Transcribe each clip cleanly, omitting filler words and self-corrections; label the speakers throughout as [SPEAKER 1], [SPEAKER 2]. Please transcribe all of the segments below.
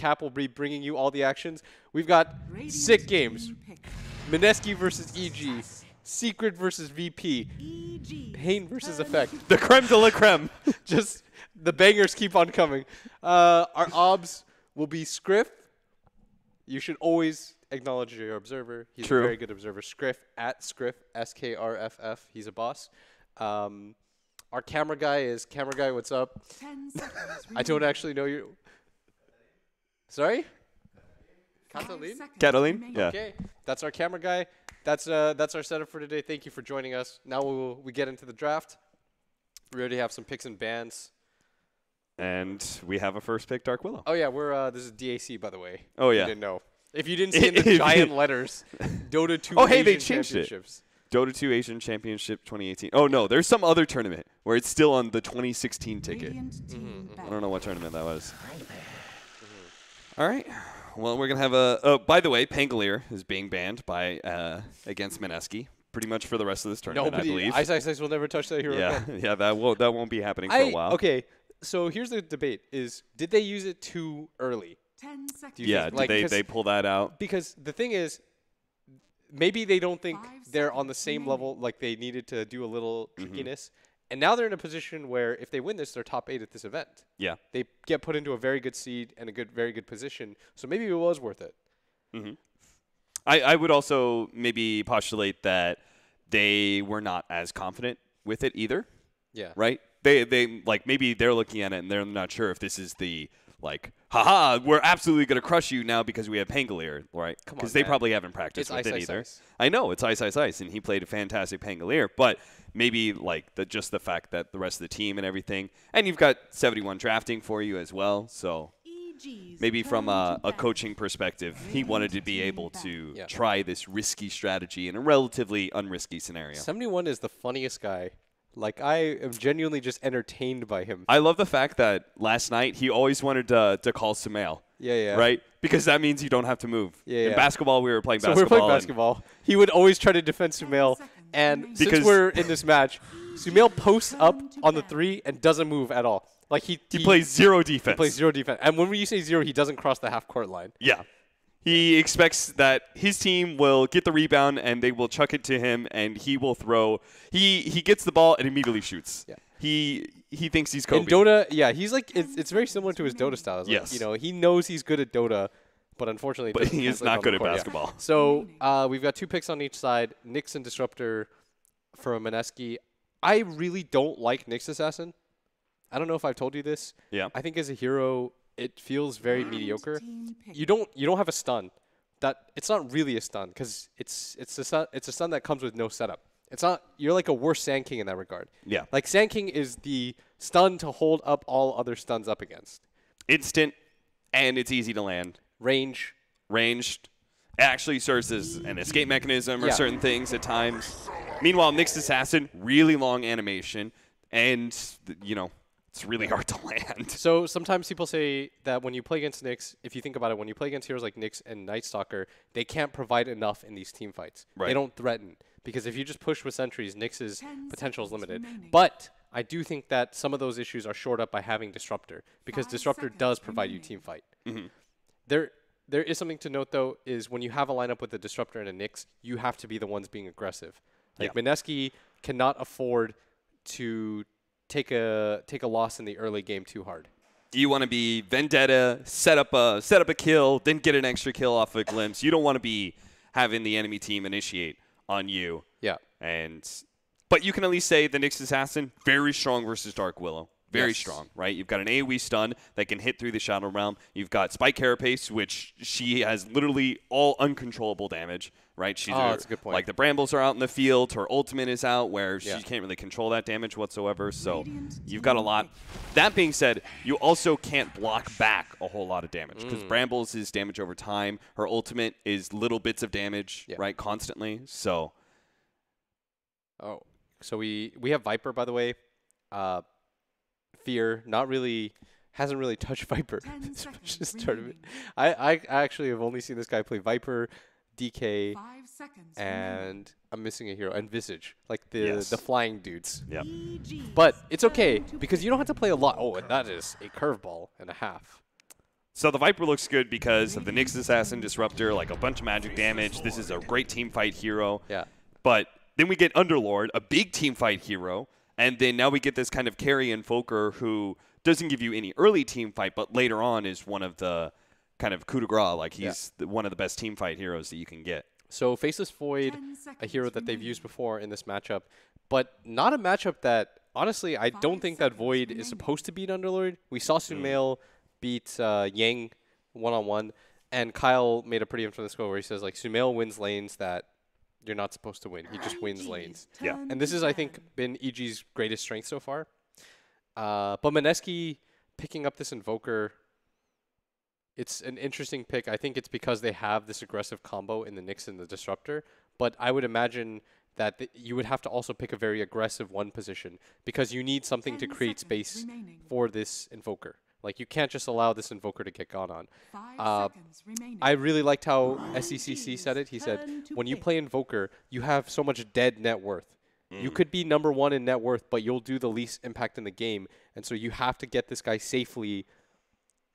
[SPEAKER 1] Cap will be bringing you all the actions. We've got sick games. Mineski versus EG. Secret versus VP. Pain versus Effect.
[SPEAKER 2] The creme de la creme.
[SPEAKER 1] Just the bangers keep on coming. Our obs will be Scriff. You should always acknowledge your observer. He's
[SPEAKER 2] True.
[SPEAKER 1] a very good observer. Scriff, at Scriff, SKRFF. He's a boss. Our camera guy is Camera Guy. What's up?
[SPEAKER 3] 10 seconds
[SPEAKER 1] I don't actually know you. Sorry? Cataline?
[SPEAKER 2] Cataline? Yeah.
[SPEAKER 1] Okay, that's our camera guy. That's our setup for today. Thank you for joining us. Now we get into the draft. We already have some picks and bans.
[SPEAKER 2] And we have a first pick, Dark Willow.
[SPEAKER 1] Oh yeah, we're this is DAC by the way.
[SPEAKER 2] Oh yeah.
[SPEAKER 1] You didn't know. If you didn't see in the giant letters, Dota 2
[SPEAKER 2] Oh hey,
[SPEAKER 1] Asian
[SPEAKER 2] they changed it.
[SPEAKER 1] Championships.
[SPEAKER 2] Dota 2 Asian Championship 2018. Oh no, there's some other tournament where it's still on the 2016 ticket. I don't know what tournament that was. All right. Well, we're gonna have a. Oh, by the way, Pangolier is being banned by against Mineski pretty much for the rest of this tournament. I believe.
[SPEAKER 1] Ice will never touch that hero
[SPEAKER 2] Yeah,
[SPEAKER 1] again.
[SPEAKER 2] yeah, that won't be happening for a while.
[SPEAKER 1] Okay, so here's the debate: did they use it too early?
[SPEAKER 3] 10 seconds.
[SPEAKER 2] Yeah,
[SPEAKER 1] Like,
[SPEAKER 2] did they pull that out?
[SPEAKER 1] Because the thing is, maybe they don't think
[SPEAKER 3] 5
[SPEAKER 1] they're on the
[SPEAKER 3] seconds
[SPEAKER 1] same
[SPEAKER 3] remaining.
[SPEAKER 1] level, like they needed to do a little trickiness. And now they're in a position where if they win this, they're top 8 at this event.
[SPEAKER 2] Yeah.
[SPEAKER 1] They get put into a very good seed and a very good position. So maybe it was worth it.
[SPEAKER 2] I would also maybe postulate that they were not as confident with it either.
[SPEAKER 1] Yeah.
[SPEAKER 2] Right? They like maybe they're looking at it and they're not sure if this is the like, haha, we're absolutely going to crush you now because we have Pangolier, right?
[SPEAKER 1] Come on,
[SPEAKER 2] Because they
[SPEAKER 1] man.
[SPEAKER 2] probably haven't practiced
[SPEAKER 1] It's
[SPEAKER 2] with it
[SPEAKER 1] ice,
[SPEAKER 2] either.
[SPEAKER 1] ice.
[SPEAKER 2] I know, it's ice, and he played a fantastic Pangolier, but maybe like just the fact that the rest of the team and everything, and you've got 71 drafting for you as well, so maybe from a coaching perspective, he wanted to be able to try this risky strategy in a relatively unrisky scenario.
[SPEAKER 1] 71 is the funniest guy. Like, I am genuinely just entertained by him.
[SPEAKER 2] I love the fact that last night he always wanted to call Sumail.
[SPEAKER 1] Yeah.
[SPEAKER 2] Right? Because that means you don't have to move.
[SPEAKER 1] Yeah,
[SPEAKER 2] In basketball, we were playing
[SPEAKER 1] So
[SPEAKER 2] basketball.
[SPEAKER 1] we were playing basketball. He would always try to defend Sumail. And since we're in this match, Sumail posts up on the 3 and doesn't move at all. Like he
[SPEAKER 2] plays zero defense.
[SPEAKER 1] He plays zero defense. And when you say zero, he doesn't cross the half-court line.
[SPEAKER 2] Yeah. He expects that his team will get the rebound and they will chuck it to him and he will throw. He gets the ball and immediately shoots.
[SPEAKER 1] Yeah.
[SPEAKER 2] He thinks he's Kobe.
[SPEAKER 1] In Dota, yeah, he's like it's very similar to his Dota style. It's like,
[SPEAKER 2] Yes.
[SPEAKER 1] you know, he knows he's good at Dota, but unfortunately doesn't
[SPEAKER 2] he is
[SPEAKER 1] translate
[SPEAKER 2] not
[SPEAKER 1] on
[SPEAKER 2] good
[SPEAKER 1] the
[SPEAKER 2] at
[SPEAKER 1] court, yeah.
[SPEAKER 2] basketball.
[SPEAKER 1] So we've got 2 picks on each side. Nyx and Disruptor for Mineski. I really don't like Nyx Assassin. I don't know if I've told you this.
[SPEAKER 2] Yeah.
[SPEAKER 1] I think as a hero, it feels very mediocre. You don't have a stun. It's not really a stun because it's a stun that comes with no setup. It's not. You're like a worse Sand King in that regard.
[SPEAKER 2] Yeah.
[SPEAKER 1] Like Sand King is the stun to hold up all other stuns up against.
[SPEAKER 2] Instant, and it's easy to land.
[SPEAKER 1] Range.
[SPEAKER 2] Ranged. It actually serves as an escape mechanism or
[SPEAKER 1] Yeah.
[SPEAKER 2] certain things at times. Meanwhile, Nyx Assassin, really long animation, and it's really hard to land.
[SPEAKER 1] So sometimes people say that when you play against Nyx, if you think about it, when you play against heroes like Nyx and Night Stalker, they can't provide enough in these team fights.
[SPEAKER 2] Right.
[SPEAKER 1] They don't threaten. Because if you just push with sentries, Nyx's potential is limited. But I do think that some of those issues are shored up by having Disruptor. Because Disruptor does provide you team fight. There is something to note, though, is when you have a lineup with a Disruptor and a Nyx, you have to be the ones being aggressive. Like Mineski cannot afford to take a loss in the early game too hard.
[SPEAKER 2] You want to be Vendetta, set up a kill, then get an extra kill off a glimpse. You don't want to be having the enemy team initiate on you.
[SPEAKER 1] Yeah.
[SPEAKER 2] But you can at least say the Nyx Assassin, very strong versus Dark Willow. Very strong, right? You've got an AoE stun that can hit through the Shadow Realm. You've got Spike Carapace, which she has literally all uncontrollable damage, right? She's
[SPEAKER 1] that's a good point.
[SPEAKER 2] Like the Brambles are out in the field. Her ultimate is out where she can't really control that damage whatsoever. So you've got a lot. That being said, you also can't block back a whole lot of damage because Brambles is damage over time. Her ultimate is little bits of damage, right, constantly. So.
[SPEAKER 1] Oh, so we have Viper, by the way. Fear hasn't really touched Viper this tournament. I actually have only seen this guy play Viper, DK, and I'm missing a hero, and Visage, like the flying dudes.
[SPEAKER 2] Yep.
[SPEAKER 1] But it's okay because you don't have to play a lot. Oh, and that is a curveball and a half.
[SPEAKER 2] So the Viper looks good because of the Nyx Assassin Disruptor, like a bunch of magic damage. This is a great team fight hero.
[SPEAKER 1] Yeah.
[SPEAKER 2] But then we get Underlord, a big team fight hero, and then now we get this kind of carry Invoker who doesn't give you any early team fight, but later on is one of the kind of coup de grace. Like he's one of the best team fight heroes that you can get.
[SPEAKER 1] So Faceless Void, a hero that they've used before in this matchup, but not a matchup that, honestly, I don't think that Void is supposed to beat Underlord. We saw Sumail beat Yang one-on-one, and Kyle made a pretty infamous quote where he says, like, Sumail wins lanes that you're not supposed to win. He just wins lanes.
[SPEAKER 2] Yeah.
[SPEAKER 1] And this has, I think, been EG's greatest strength so far. But Mineski picking up this Invoker, it's an interesting pick. I think it's because they have this aggressive combo in the Nyx and the Disruptor, but I would imagine that you would have to also pick a very aggressive one position because you need something to create space for this Invoker. Like, you can't just allow this Invoker to get gone on. I really liked how SECC said it. He said, when you play Invoker, you have so much dead net worth. You could be #1 in net worth, but you'll do the least impact in the game. And so you have to get this guy safely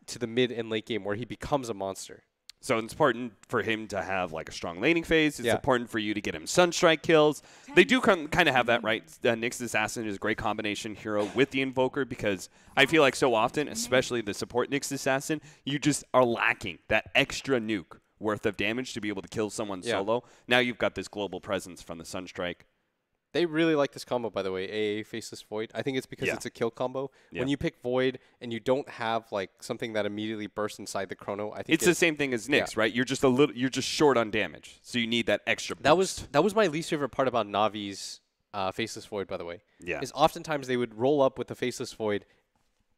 [SPEAKER 1] to the mid and late game where he becomes a monster.
[SPEAKER 2] So it's important for him to have like a strong laning phase. It's important for you to get him Sunstrike kills. They do kind of have that, right? Nyx Assassin is a great combination hero with the Invoker because I feel like so often, especially the support Nyx Assassin, you just are lacking that extra nuke worth of damage to be able to kill someone solo. Now you've got this global presence from the Sunstrike.
[SPEAKER 1] They really like this combo, by the way, AA Faceless Void. I think it's because it's a kill combo. When you pick Void and you don't have like something that immediately bursts inside the Chrono, I think
[SPEAKER 2] it's the same thing as Nyx, right? You're just short on damage, so you need that extra boost.
[SPEAKER 1] That was my least favorite part about Navi's Faceless Void, by the way.
[SPEAKER 2] Yeah.
[SPEAKER 1] Is oftentimes they would roll up with the Faceless Void,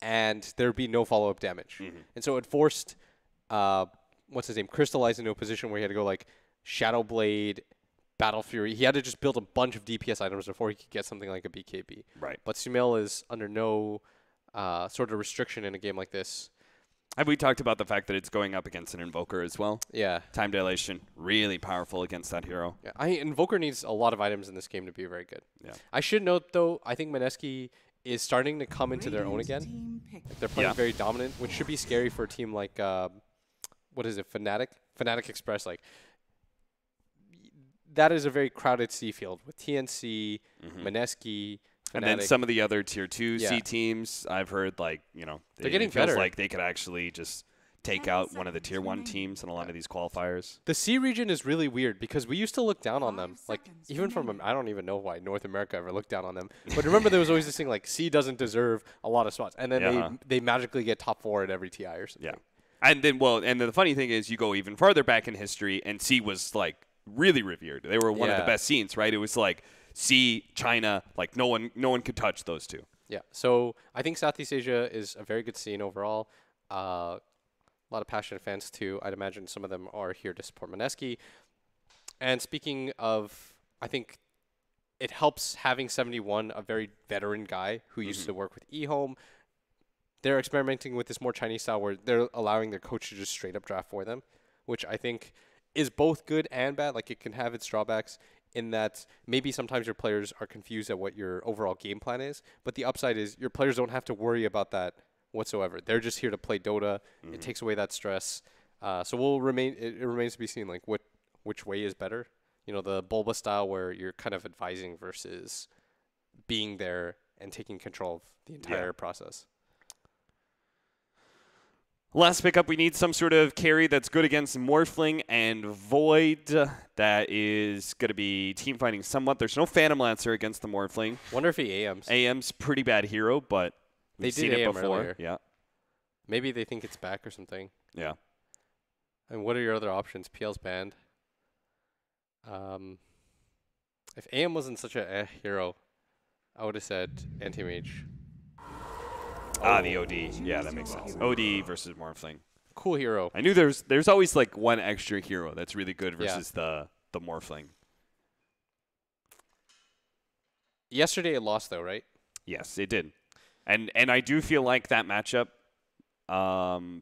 [SPEAKER 1] and there would be no follow-up damage, and so it forced what's his name, Crystallize into a position where he had to go like Shadow Blade, Battle Fury. He had to just build a bunch of DPS items before he could get something like a BKB.
[SPEAKER 2] Right.
[SPEAKER 1] But Sumail is under no sort of restriction in a game like this.
[SPEAKER 2] Have we talked about the fact that it's going up against an Invoker as well?
[SPEAKER 1] Yeah.
[SPEAKER 2] Time dilation, really powerful against that hero.
[SPEAKER 1] Yeah, Invoker needs a lot of items in this game to be very good.
[SPEAKER 2] Yeah.
[SPEAKER 1] I should note, though, I think Mineski is starting to come into their own again. They're playing very dominant, which should be scary for a team like, what is it, Fnatic? Fnatic Express, like, that is a very crowded C field with TNC, Mineski, Fnatic.
[SPEAKER 2] And then some of the other tier 2 C teams, I've heard, like, you know,
[SPEAKER 1] they're getting
[SPEAKER 2] feels
[SPEAKER 1] better.
[SPEAKER 2] Like they could actually just take out one of the tier 1 teams in a lot of these qualifiers.
[SPEAKER 1] The C region is really weird because we used to look down on them. Like, even from, I don't even know why North America ever looked down on them. But remember, there was always this thing like C doesn't deserve a lot of spots. And then they magically get top 4 at every TI or something.
[SPEAKER 2] Yeah. And then, and the funny thing is you go even farther back in history and C was like really revered. They were one of the best scenes, right? It was like C, China, like no one could touch those two.
[SPEAKER 1] Yeah. So I think Southeast Asia is a very good scene overall. A lot of passionate fans too. I'd imagine some of them are here to support Mineski. And speaking of, I think it helps having 71, a very veteran guy who used to work with eHome. They're experimenting with this more Chinese style where they're allowing their coach to just straight up draft for them, which I think is both good and bad. Like, it can have its drawbacks in that maybe sometimes your players are confused at what your overall game plan is, but the upside is your players don't have to worry about that whatsoever. They're just here to play Dota. It takes away that stress. So it remains to be seen, like, which way is better. You know, the Bulba style where you're kind of advising versus being there and taking control of the entire process.
[SPEAKER 2] Last pickup, we need some sort of carry that's good against Morphling and Void. That is going to be team fighting somewhat. There's no Phantom Lancer against the Morphling.
[SPEAKER 1] Wonder if he AMs.
[SPEAKER 2] AM's pretty bad hero, but we've seen it before.
[SPEAKER 1] Earlier. Yeah. Maybe they think it's back or something.
[SPEAKER 2] Yeah.
[SPEAKER 1] And what are your other options? PL's banned. If AM wasn't such a hero, I would have said anti-mage.
[SPEAKER 2] The OD. Yeah, that makes sense. OD versus Morphling.
[SPEAKER 1] Cool hero.
[SPEAKER 2] I knew there's always like one extra hero that's really good versus the Morphling.
[SPEAKER 1] Yesterday it lost though, right?
[SPEAKER 2] Yes, it did. And I do feel like that matchup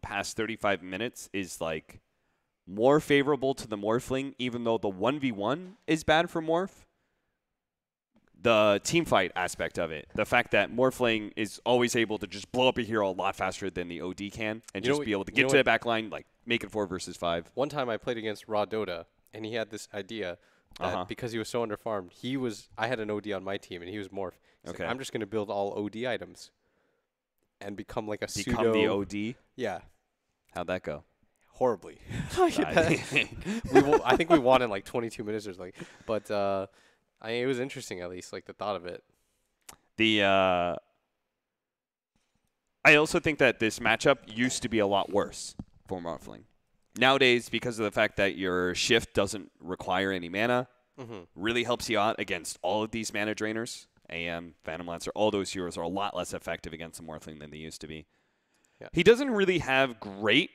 [SPEAKER 2] past 35 minutes is like more favorable to the Morphling, even though the 1v1 is bad for Morph. the team fight aspect of it. The fact that Morphling is always able to just blow up a hero a lot faster than the OD can and just be able to get to the back line, like make it 4 versus 5.
[SPEAKER 1] One time I played against Raw Dota, and he had this idea that because he was so underfarmed, I had an OD on my team, and he was Morph. He's like, I'm just going to build all OD items and become like a pseudo.
[SPEAKER 2] Become the OD?
[SPEAKER 1] Yeah.
[SPEAKER 2] How'd that go?
[SPEAKER 1] Horribly. I think we won in like 22 minutes or something. But it was interesting, at least, like the thought of it.
[SPEAKER 2] I also think that this matchup used to be a lot worse for Morphling. Nowadays, because of the fact that your shift doesn't require any mana, really helps you out against all of these mana drainers. AM, Phantom Lancer, all those heroes are a lot less effective against the Morphling than they used to be. Yeah. He doesn't really have great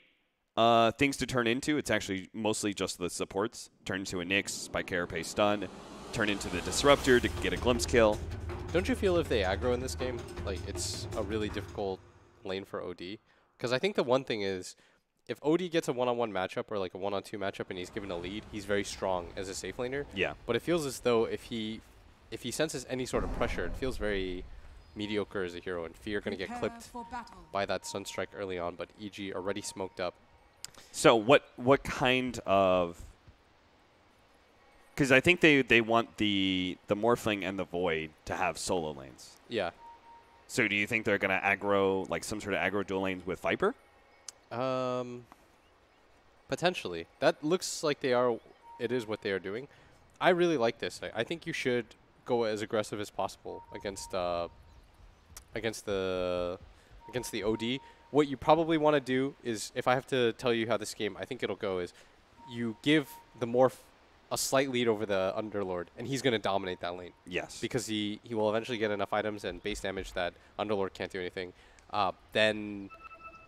[SPEAKER 2] things to turn into. It's actually mostly just the supports. Turn into a Nyx, Spike Carapace stun, turn into the Disruptor to get a glimpse kill.
[SPEAKER 1] Don't you feel if they aggro in this game, like it's a really difficult lane for OD? Because I think the one thing is, if OD gets a one-on-one matchup or like a one-on-two matchup and he's given a lead, he's very strong as a safe laner. Yeah. But it feels as though if he senses any sort of pressure, it feels very mediocre as a hero, and Fear going to get clipped by that Sunstrike early on, but EG already smoked up.
[SPEAKER 2] So what kind of... Because I think they want the Morphling and the Void to have solo lanes. Yeah. So do you think they're going to aggro, like some sort of aggro dual lanes with Viper?
[SPEAKER 1] Potentially. That looks like it is what they are doing. I really like this. I think you should go as aggressive as possible against the OD. What you probably want to do is, if I have to tell you how this game, I think it'll go, is you give the Morph a slight lead over the Underlord, and he's going to dominate that lane. Yes. Because he will eventually get enough items and base damage that Underlord can't do anything. Then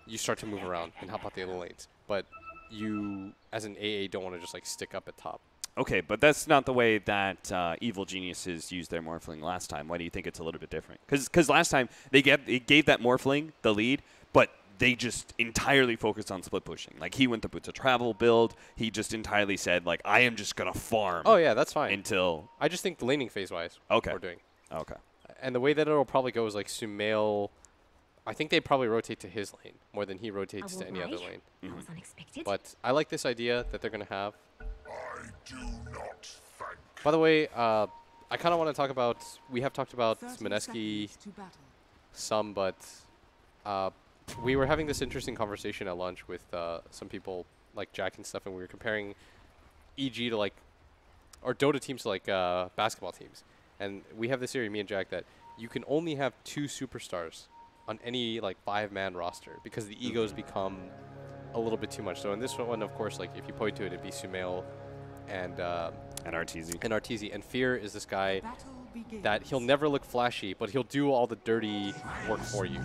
[SPEAKER 1] you start to move around and help out the other lanes. But you, as an AA, don't want to just like stick up at top.
[SPEAKER 2] Okay, but that's not the way that Evil Geniuses used their Morphling last time. Why do you think it's a little bit different? Because last time they gave that Morphling the lead, but they just entirely focused on split pushing. Like, he went the Boots of Travel build. He just entirely said, like, I am just going to farm.
[SPEAKER 1] Oh, yeah, that's fine.
[SPEAKER 2] Until...
[SPEAKER 1] I just think the laning phase-wise, we're doing.
[SPEAKER 2] Okay.
[SPEAKER 1] And the way that it'll probably go is, like, Sumail... I think they probably rotate to his lane more than he rotates to any other lane.
[SPEAKER 3] That was unexpected.
[SPEAKER 1] But I like this idea that they're going to have.
[SPEAKER 4] I do not thank.
[SPEAKER 1] By the way, I kind of want to talk about... We have talked about Mineski some, but... we were having this interesting conversation at lunch with some people like Jack and stuff, and we were comparing EG to like, or Dota teams to like basketball teams. And we have this theory, me and Jack, that you can only have 2 superstars on any like 5-man roster because the egos become a little bit too much. So in this one, of course, like if you point to it, it'd be Sumail and Arteezy. And Fear is this guy that he'll never look flashy, but he'll do all the dirty work for you.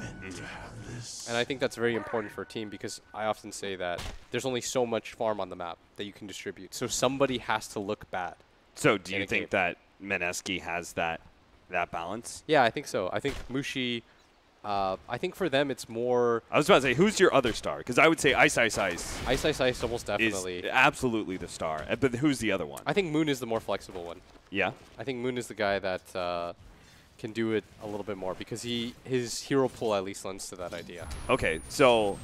[SPEAKER 1] And I think that's very important for a team because I often say that there's only so much farm on the map that you can distribute. So somebody has to look bad.
[SPEAKER 2] So do you think that Mineski has that balance?
[SPEAKER 1] Yeah, I think so. I think Mushi, I think for them it's more...
[SPEAKER 2] I was about to say, who's your other star? Because I would say Ice.
[SPEAKER 1] Ice almost definitely.
[SPEAKER 2] Is absolutely the star. But who's the other one?
[SPEAKER 1] I think Moon is the more flexible one.
[SPEAKER 2] Yeah?
[SPEAKER 1] I think Moon is the guy that can do it a little bit more because his hero pool at least lends to that idea.
[SPEAKER 2] Okay, so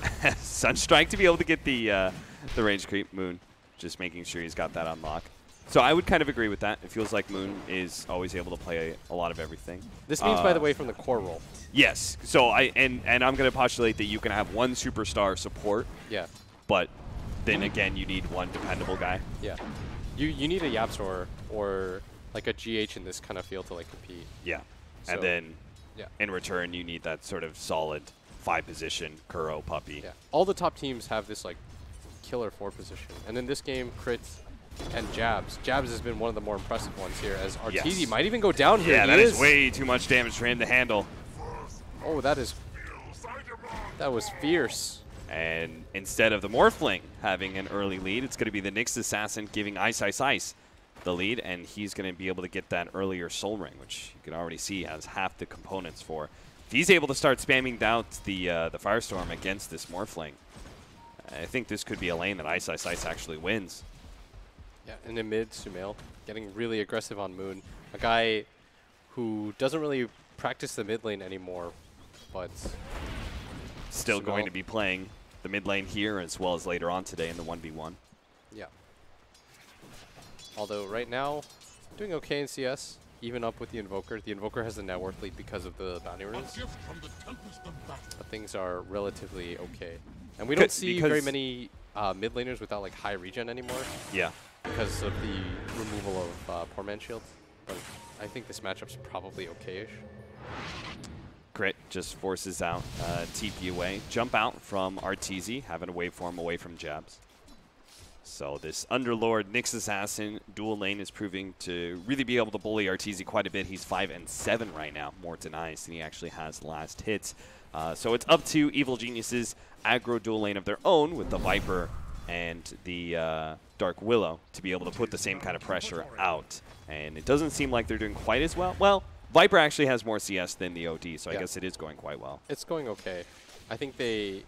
[SPEAKER 2] Sunstrike to be able to get the range creep, Moon, just making sure he's got that unlocked. So I would kind of agree with that. It feels like Moon is always able to play a lot of everything.
[SPEAKER 1] This means, by the way, from the core role.
[SPEAKER 2] Yes. So and I'm going to postulate that you can have one superstar support.
[SPEAKER 1] Yeah.
[SPEAKER 2] But then again, you need one dependable guy.
[SPEAKER 1] Yeah. You need a Yapstor or like a GH in this kind of field to like compete.
[SPEAKER 2] Yeah. So and then in return, you need that sort of solid 5-position Kuro puppy.
[SPEAKER 1] Yeah. All the top teams have this like killer 4-position. And in this game, crits and Jabs. Jabs has been one of the more impressive ones here, as Arteezy might even go down here.
[SPEAKER 2] Yeah, that is way too much damage for him to handle.
[SPEAKER 1] Oh, that was fierce.
[SPEAKER 2] And instead of the Morphling having an early lead, it's going to be the Nyx Assassin giving Ice the lead, and he's going to be able to get that earlier Soul Ring, which you can already see has half the components for. If he's able to start spamming out the Firestorm against this Morphling, I think this could be a lane that Ice actually wins.
[SPEAKER 1] Yeah, and in mid, Sumail getting really aggressive on Moon. A guy who doesn't really practice the mid lane anymore, but
[SPEAKER 2] still going to be playing the mid lane here as well as later on today in the 1v1.
[SPEAKER 1] Yeah. Although right now, doing okay in CS, even up with the Invoker. The Invoker has the net worth lead because of the bounty runes. But things are relatively okay. And we don't see very many mid laners without like high regen anymore.
[SPEAKER 2] Yeah.
[SPEAKER 1] Because of the removal of Poor Man's Shield. But I think this matchup's probably okay-ish.
[SPEAKER 2] Grit just forces out TP away. Jump out from Arteezy, having a waveform away from Jabs. So this Underlord Nyx Assassin dual lane is proving to really be able to bully Arteezy quite a bit. He's 5 and 7 right now, more denies than he actually has last hits. So it's up to Evil Genius's aggro dual lane of their own with the Viper and the Dark Willow to be able to put the same kind of pressure out. And it doesn't seem like they're doing quite as well. Well, Viper actually has more CS than the OD, so I guess it is going quite well.
[SPEAKER 1] It's going okay. I think they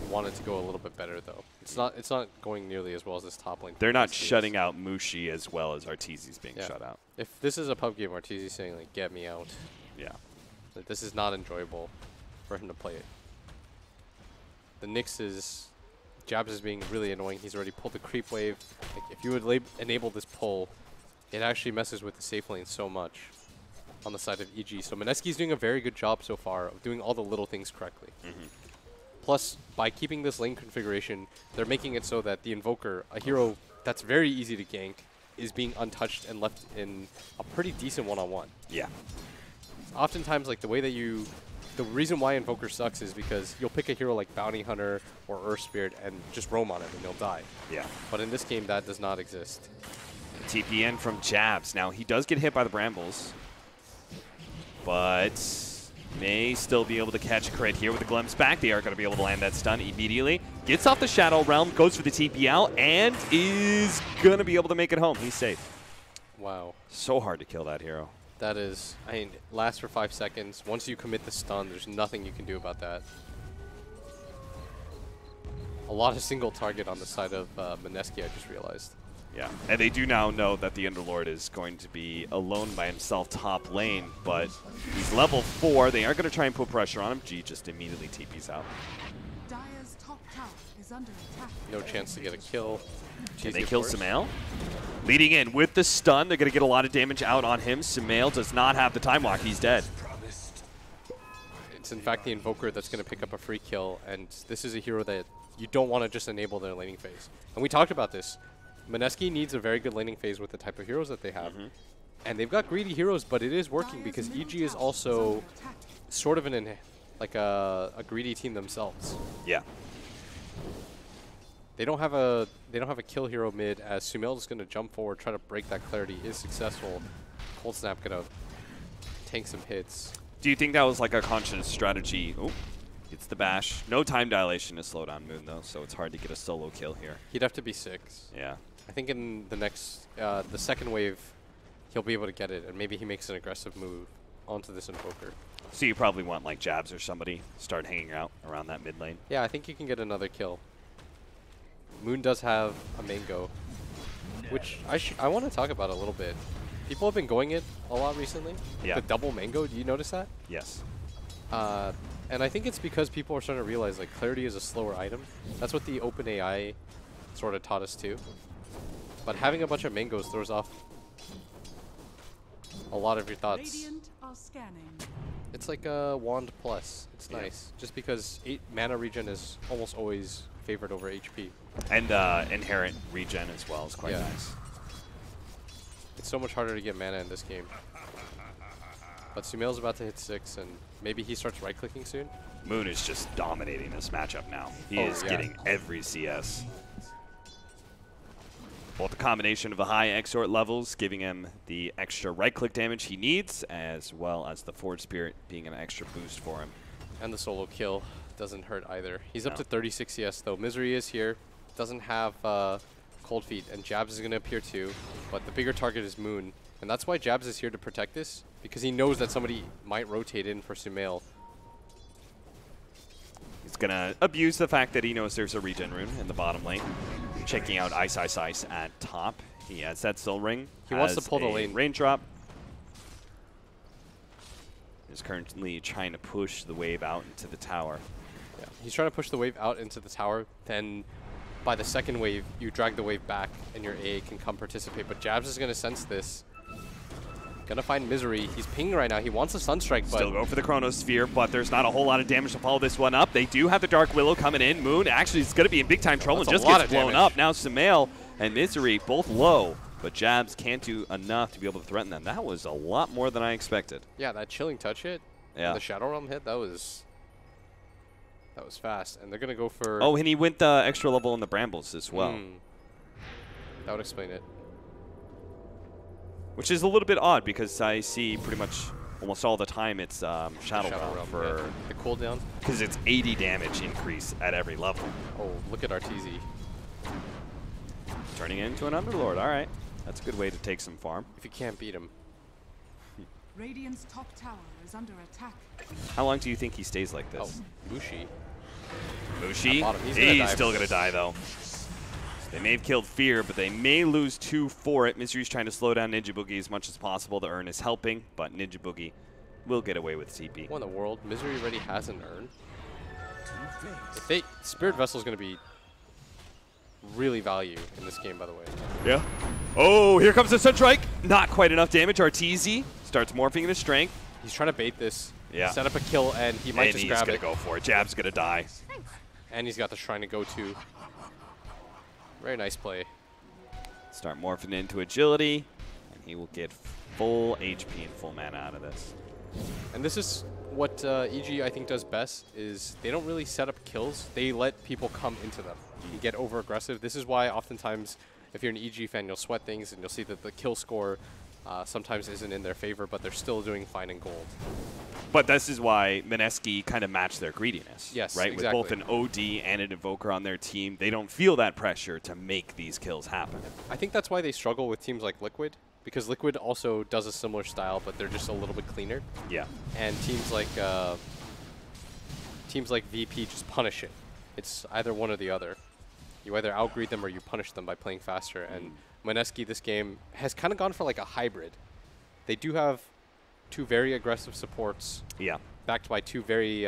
[SPEAKER 1] wanted to go a little bit better though. It's not going nearly as well as this top lane.
[SPEAKER 2] They're not shutting out Mushi as well as Arteezy's being shut out.
[SPEAKER 1] If this is a pub game, Arteezy's saying like, "Get me out."
[SPEAKER 2] Yeah.
[SPEAKER 1] Like, this is not enjoyable for him to play it. The Nyx Jabs is being really annoying. He's already pulled the creep wave. Like, if you would enable this pull, it actually messes with the safe lane so much on the side of EG. So Mineski's doing a very good job so far of doing all the little things correctly. Plus, by keeping this lane configuration, they're making it so that the Invoker, a hero that's very easy to gank, is being untouched and left in a pretty decent one-on-one.
[SPEAKER 2] Yeah.
[SPEAKER 1] Oftentimes, like, the reason why Invoker sucks is because you'll pick a hero like Bounty Hunter or Earth Spirit and just roam on him and he'll die.
[SPEAKER 2] Yeah.
[SPEAKER 1] But in this game, that does not exist.
[SPEAKER 2] TPN from Jabs. Now, he does get hit by the Brambles, but may still be able to catch a crit here with the glimpse back. They are going to be able to land that stun immediately. Gets off the Shadow Realm, goes for the TP out, and is going to be able to make it home. He's safe.
[SPEAKER 1] Wow.
[SPEAKER 2] So hard to kill that hero.
[SPEAKER 1] That is, I mean, it lasts for 5 seconds. Once you commit the stun, there's nothing you can do about that. A lot of single target on the side of Mineski, I just realized.
[SPEAKER 2] Yeah, and they do now know that the Underlord is going to be alone by himself top lane, but he's level 4. They are going to try and put pressure on him. G just immediately TPs out.
[SPEAKER 3] Dire's top tower is under attack.
[SPEAKER 1] No chance to get a kill.
[SPEAKER 2] Can they kill Sumail? Leading in with the stun, they're going to get a lot of damage out on him. Sumail does not have the time walk. He's dead.
[SPEAKER 1] It's in fact the Invoker that's going to pick up a free kill, and this is a hero that you don't want to just enable their laning phase. And we talked about this. Mineski needs a very good laning phase with the type of heroes that they have. And they've got greedy heroes, but it is working because EG is also sort of a greedy team themselves.
[SPEAKER 2] Yeah.
[SPEAKER 1] They don't have a kill hero mid, as Sumail is going to jump forward, try to break that clarity, is successful. Cold Snap going to tank some hits.
[SPEAKER 2] Do you think that was like a conscious strategy? Oh, it's the bash. No time dilation to slow down Moon though, so it's hard to get a solo kill here.
[SPEAKER 1] He'd have to be 6.
[SPEAKER 2] Yeah.
[SPEAKER 1] I think in the next, the second wave, he'll be able to get it, and maybe he makes an aggressive move onto this Invoker. So
[SPEAKER 2] you probably want like Jabs or somebody start hanging out around that mid lane.
[SPEAKER 1] Yeah, I think you can get another kill. Moon does have a mango, which I want to talk about a little bit. People have been going it a lot recently.
[SPEAKER 2] Yeah.
[SPEAKER 1] The double mango, do you notice that?
[SPEAKER 2] Yes.
[SPEAKER 1] And I think it's because people are starting to realize like clarity is a slower item. That's what the OpenAI sort of taught us too. But having a bunch of mangoes throws off a lot of your thoughts.
[SPEAKER 3] Radiant are scanning.
[SPEAKER 1] It's like a wand plus. It's nice. Just because 8 mana regen is almost always favored over HP.
[SPEAKER 2] And inherent regen as well is quite nice.
[SPEAKER 1] It's so much harder to get mana in this game. But Sumail's about to hit 6, and maybe he starts right-clicking soon.
[SPEAKER 2] Moon is just dominating this matchup now. He is getting every CS. Both the combination of the high exort levels giving him the extra right-click damage he needs, as well as the Forge Spirit being an extra boost for him.
[SPEAKER 1] And the solo kill doesn't hurt either. He's up to 36 CS though. Misery is here. Doesn't have Cold Feet, and Jabs is going to appear too. But the bigger target is Moon. And that's why Jabs is here to protect this, because he knows that somebody might rotate in for Sumail.
[SPEAKER 2] He's going to abuse the fact that he knows there's a regen rune in the bottom lane. Checking out Ice Ice Ice at top. He has that Soul Ring.
[SPEAKER 1] He wants to pull the lane.
[SPEAKER 2] Raindrop. is currently trying to push the wave out into the tower.
[SPEAKER 1] Yeah, he's trying to push the wave out into the tower. Then by the second wave, you drag the wave back, and your AA can come participate. But Jabs is going to sense this. Gonna find Misery. He's pinging right now. He wants a Sunstrike, but
[SPEAKER 2] Still go for the Chronosphere, but there's not a whole lot of damage to follow this one up. They do have the Dark Willow coming in. Moon actually is going to be in big time trouble and just gets blown up. Now Sumail and Misery both low, but Jabs can't do enough to be able to threaten them. That was a lot more than I expected.
[SPEAKER 1] yeah, that Chilling Touch hit,
[SPEAKER 2] Yeah.
[SPEAKER 1] the Shadow Realm hit, that was fast. And they're gonna go for.
[SPEAKER 2] Oh, and he went the extra level in the Brambles as well.
[SPEAKER 1] That would explain it.
[SPEAKER 2] Which is a little bit odd because I see pretty much almost all the time it's Shadow Realm for
[SPEAKER 1] yeah. The cooldown.
[SPEAKER 2] because it's 80 damage increase at every level.
[SPEAKER 1] Oh, look at RTZ.
[SPEAKER 2] Turning into an Underlord. All right. That's a good way to take some farm.
[SPEAKER 1] If you can't beat him.
[SPEAKER 3] Radiant's top tower is under attack.
[SPEAKER 2] How long do you think he stays like
[SPEAKER 1] Oh,
[SPEAKER 2] this?
[SPEAKER 1] Mushi.
[SPEAKER 2] Mushi?
[SPEAKER 1] bottom. He's gonna die
[SPEAKER 2] still
[SPEAKER 1] for
[SPEAKER 2] going to die, though. They may have killed Fear, but they may lose 2 for it. Misery's trying to slow down Ninja Boogie as much as possible. The Urn is helping, but Ninja Boogie will get away with CP.
[SPEAKER 1] What in the world? Misery already has an Urn. If they Spirit Vessel is going to be really value in this game, by the way.
[SPEAKER 2] Yeah. Oh, here comes the Sunstrike. Not quite enough damage. Arteezy starts morphing into strength.
[SPEAKER 1] He's trying to bait this.
[SPEAKER 2] Yeah.
[SPEAKER 1] Set up a kill, and he might
[SPEAKER 2] And
[SPEAKER 1] just
[SPEAKER 2] he's
[SPEAKER 1] grab
[SPEAKER 2] going
[SPEAKER 1] it.
[SPEAKER 2] to go for it. Jab's going to die.
[SPEAKER 1] And he's got the Shrine to go to. Very nice play.
[SPEAKER 2] Start morphing into agility, and he will get full HP and full mana out of this.
[SPEAKER 1] And this is what EG I think does best is they don't really set up kills. They let people come into them and get over aggressive. This is why oftentimes if you're an EG fan, you'll sweat things and you'll see that the kill score sometimes isn't in their favor, but they're still doing fine in gold.
[SPEAKER 2] But this is why Mineski kind of match their greediness.
[SPEAKER 1] Yes,
[SPEAKER 2] right?
[SPEAKER 1] exactly.
[SPEAKER 2] With both an OD and an Invoker on their team, they don't feel that pressure to make these kills happen.
[SPEAKER 1] I think that's why they struggle with teams like Liquid, because Liquid also does a similar style, but they're just a little bit cleaner.
[SPEAKER 2] Yeah.
[SPEAKER 1] And teams like VP just punish it. It's either one or the other. You either outgreed them or you punish them by playing faster. And Mineski this game has kind of gone for like a hybrid. They do have 2 very aggressive supports
[SPEAKER 2] Yeah.
[SPEAKER 1] backed by 2 very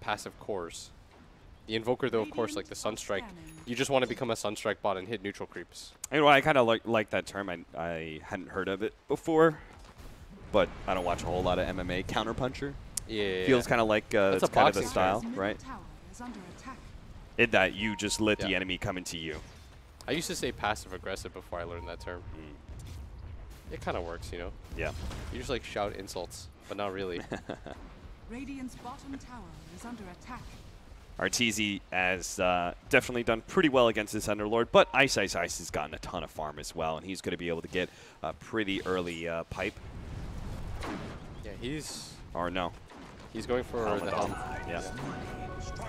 [SPEAKER 1] passive cores. The Invoker, though, of course, like the Sunstrike, you just want to become a Sunstrike bot and hit neutral creeps.
[SPEAKER 2] And I kind of like that term. I hadn't heard of it before, but I don't watch a whole lot of MMA. Counterpuncher
[SPEAKER 1] Yeah.
[SPEAKER 2] feels kind of like
[SPEAKER 1] That's
[SPEAKER 2] it's
[SPEAKER 1] a
[SPEAKER 2] kind of the
[SPEAKER 1] boxing
[SPEAKER 2] style,
[SPEAKER 3] Middle
[SPEAKER 2] right?
[SPEAKER 3] tower is under attack.
[SPEAKER 2] In that you just let the
[SPEAKER 1] Yeah.
[SPEAKER 2] enemy come into you.
[SPEAKER 1] I used to say passive aggressive before I learned that term. It kind of works, you know?
[SPEAKER 2] Yeah.
[SPEAKER 1] You just like shout insults, but not really.
[SPEAKER 3] Radiant's bottom tower is under attack.
[SPEAKER 2] Arteezy has definitely done pretty well against this Underlord, but Ice has gotten a ton of farm as well, and he's going to be able to get a pretty early pipe.
[SPEAKER 1] Yeah, he's
[SPEAKER 2] Or no.
[SPEAKER 1] going for
[SPEAKER 2] Helmet
[SPEAKER 1] the
[SPEAKER 2] on.
[SPEAKER 1] helmet.
[SPEAKER 2] Yeah.
[SPEAKER 1] Yeah.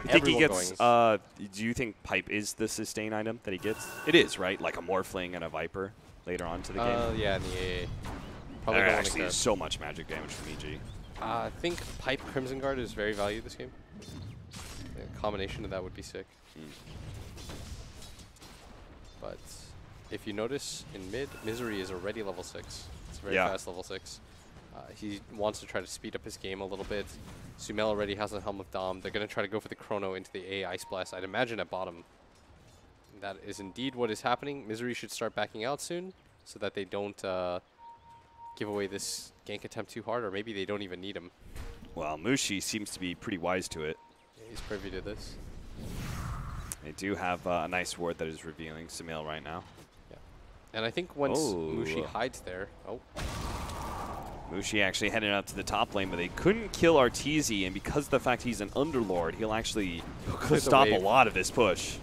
[SPEAKER 2] You think he
[SPEAKER 1] Everyone
[SPEAKER 2] gets,
[SPEAKER 1] going.
[SPEAKER 2] do you think pipe is the sustain item that he gets? It is, right? Like a Morphling and a Viper later on to the game?
[SPEAKER 1] Yeah, in the AA. Probably
[SPEAKER 2] There
[SPEAKER 1] don't want to
[SPEAKER 2] actually
[SPEAKER 1] care.
[SPEAKER 2] is so much magic damage from EG.
[SPEAKER 1] I think Pipe Crimson Guard is very valued this game. A combination of that would be sick. But if you notice in mid, Misery is already level 6. It's very
[SPEAKER 2] Yeah.
[SPEAKER 1] fast level 6. He wants to try to speed up his game a little bit. Sumail already has a Helm of Dom. They're going to try to go for the Chrono into the A Ice Blast. I'd imagine at bottom. That is indeed what is happening. Misery should start backing out soon so that they don't give away this gank attempt too hard, or maybe they don't even need him.
[SPEAKER 2] Well, Mushi seems to be pretty wise to it.
[SPEAKER 1] Yeah, he's privy to this.
[SPEAKER 2] They do have a nice ward that is revealing Sumail right now.
[SPEAKER 1] Yeah. And I think once
[SPEAKER 2] Oh.
[SPEAKER 1] Mushi hides there... Oh,
[SPEAKER 2] Mushi actually heading up to the top lane, but they couldn't kill Arteezy, and because of the fact he's an Underlord, he'll actually
[SPEAKER 1] clear the
[SPEAKER 2] stop a
[SPEAKER 1] wave.
[SPEAKER 2] lot of this push.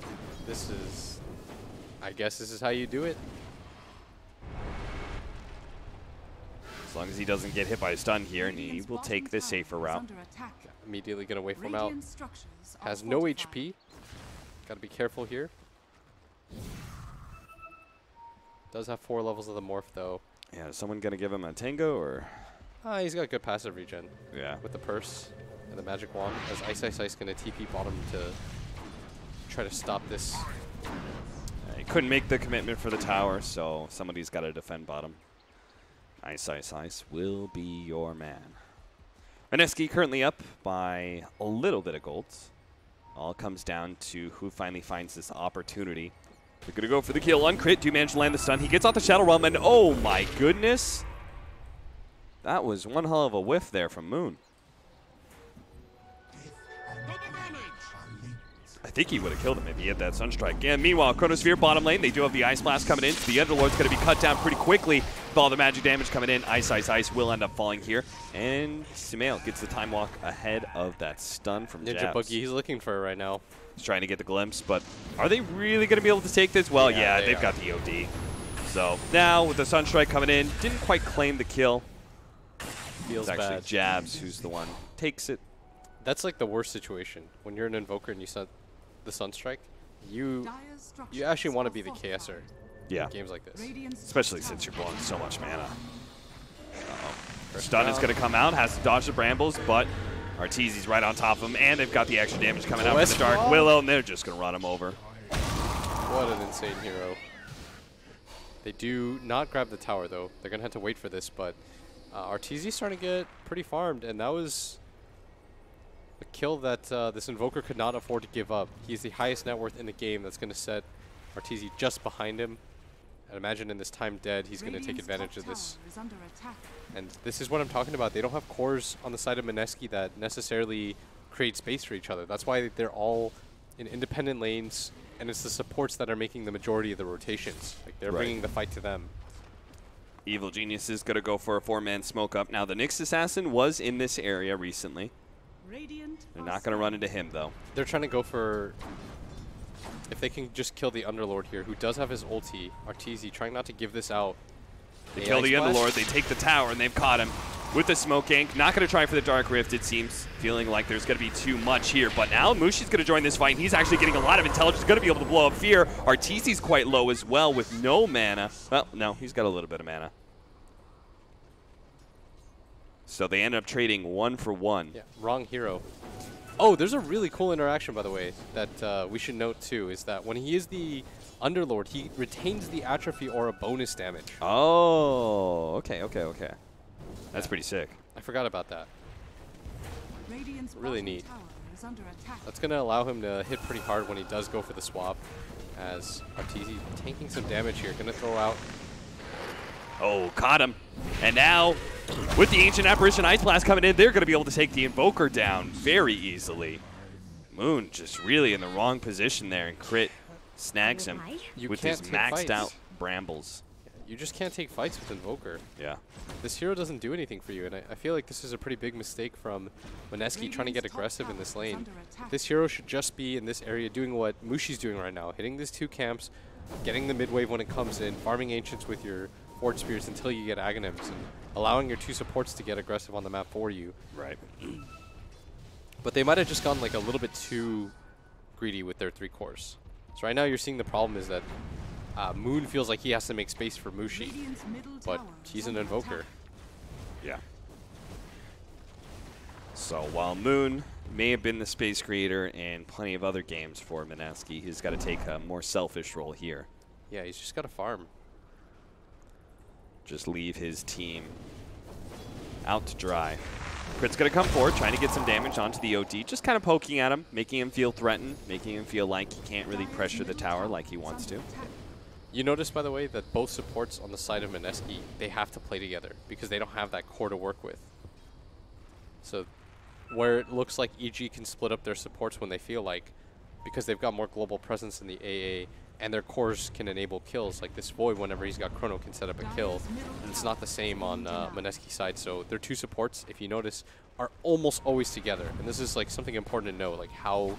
[SPEAKER 1] this is... I guess this is how you do it.
[SPEAKER 2] As long as he doesn't get hit by a stun here, and he
[SPEAKER 3] Radiant's
[SPEAKER 2] will
[SPEAKER 3] bottom
[SPEAKER 2] take the
[SPEAKER 3] tower
[SPEAKER 2] safer
[SPEAKER 3] is
[SPEAKER 2] route.
[SPEAKER 3] under attack.
[SPEAKER 1] Immediately going to wait for him out.
[SPEAKER 3] Radiant structures are
[SPEAKER 1] Has no
[SPEAKER 3] fortified.
[SPEAKER 1] HP. Got to be careful here. Does have 4 levels of the Morph, though.
[SPEAKER 2] Yeah, is someone going to give him a Tango, or?
[SPEAKER 1] He's got good passive regen
[SPEAKER 2] Yeah.
[SPEAKER 1] with the Purse and the Magic Wand. As Ice going to TP bottom to try to stop this.
[SPEAKER 2] He couldn't make the commitment for the tower, so somebody's got to defend bottom. Ice will be your man. Mineski currently up by a little bit of golds. All comes down to who finally finds this opportunity. They're going to go for the kill on crit. Do manage to land the stun. He gets off the Shadow Realm, and oh my goodness. That was one hell of a whiff there from Moon. I think he would have killed him if he hit that Sunstrike. And meanwhile, Chronosphere bottom lane, they do have the Ice Blast coming in. So the Underlord's going to be cut down pretty quickly with all the magic damage coming in. Ice, Ice, Ice will end up falling here. And Sumail gets the Time Walk ahead of that stun from
[SPEAKER 1] Ninja
[SPEAKER 2] Jabs.
[SPEAKER 1] Boogie, he's looking for it right now.
[SPEAKER 2] He's trying to get the glimpse, but are they really going to be able to take this? Well, yeah, they've
[SPEAKER 1] are.
[SPEAKER 2] got the OD. So now with the Sunstrike coming in, didn't quite claim the kill.
[SPEAKER 1] Feels
[SPEAKER 2] It's actually
[SPEAKER 1] bad.
[SPEAKER 2] Jabs who's the one takes it.
[SPEAKER 1] That's like the worst situation. When you're an Invoker and you set the Sunstrike, you actually want to be the KSer
[SPEAKER 2] Yeah,
[SPEAKER 1] in games like this.
[SPEAKER 2] especially since you're blowing so much mana. Stun is going to come out, has to dodge the brambles, but Arteezy's right on top of him, and they've got the extra damage coming out from the Dark Willow, and they're just going to run him over.
[SPEAKER 1] What an insane hero. They do not grab the tower, though. They're going to have to wait for this, but Arteezy's starting to get pretty farmed, and that was a kill that this Invoker could not afford to give up. He's the highest net worth in the game. That's going to set Arteezy just behind him. And imagine in this time dead, he's going to take advantage of this. And this is what I'm talking about. They don't have cores on the side of Mineski that necessarily create space for each other. That's why they're all in independent lanes, and it's the supports that are making the majority of the rotations. Like they're bringing the fight to them.
[SPEAKER 2] Evil Genius is going to go for a 4-man smoke up. Now, the Nyx Assassin was in this area recently. They're not going to run into him, though.
[SPEAKER 1] They're trying to go for, if they can just kill the Underlord here, who does have his ulti. Arteezy trying not to give this out.
[SPEAKER 2] They kill the Underlord, they take the tower, and they've caught him with the Smoke Ink. Not going to try for the Dark Rift, it seems. Feeling like there's going to be too much here. But now Mushi's going to join this fight, and he's actually getting a lot of intelligence. Going to be able to blow up Fear. Arteezy's quite low as well with no mana. Well, no, he's got a little bit of mana. So they end up trading 1 for 1.
[SPEAKER 1] Yeah, wrong hero. Oh, there's a really cool interaction, by the way, that we should note, too, is that when he is the Underlord, he retains the Atrophy Aura bonus damage.
[SPEAKER 2] Oh, okay. That's pretty sick.
[SPEAKER 1] I forgot about that. Really neat. That's going to allow him to hit pretty hard when he does go for the swap, as Arteezy tanking some damage here. Going to throw out.
[SPEAKER 2] Oh, caught him. And now, with the Ancient Apparition Ice Blast coming in, they're going to be able to take the Invoker down very easily. Moon just really in the wrong position there, and Crit snags him with his maxed out brambles.
[SPEAKER 1] You just can't take fights with Invoker.
[SPEAKER 2] Yeah.
[SPEAKER 1] This hero doesn't do anything for you, and I feel like this is a pretty big mistake from Mineski trying to get aggressive in this lane. This hero should just be in this area doing what Mushi's doing right now, hitting these 2 camps, getting the mid-wave when it comes in, farming Ancients with your Forge Spears until you get Aghanims, and allowing your 2 supports to get aggressive on the map for you.
[SPEAKER 2] Right.
[SPEAKER 1] But they might have just gone like a little bit too greedy with their 3 cores. So right now you're seeing the problem is that Moon feels like he has to make space for Mushi, but he's an Invoker.
[SPEAKER 2] Yeah. So while Moon may have been the space creator in plenty of other games for Mineski, he's got to take a more selfish role here.
[SPEAKER 1] Yeah, he's just got to farm.
[SPEAKER 2] Just leave his team out to dry. Crit's going to come forward, trying to get some damage onto the OD, just kind of poking at him, making him feel threatened, making him feel like he can't really pressure the tower like he wants to.
[SPEAKER 1] You notice, by the way, that both supports on the side of Mineski, they have to play together because they don't have that core to work with. So where it looks like EG can split up their supports when they feel like, because they've got more global presence in the AA, and their cores can enable kills. Like this Void, whenever he's got Chrono, can set up a kill. And it's not the same on Mineski's side. So their 2 supports, if you notice, are almost always together. And this is like something important to know, like how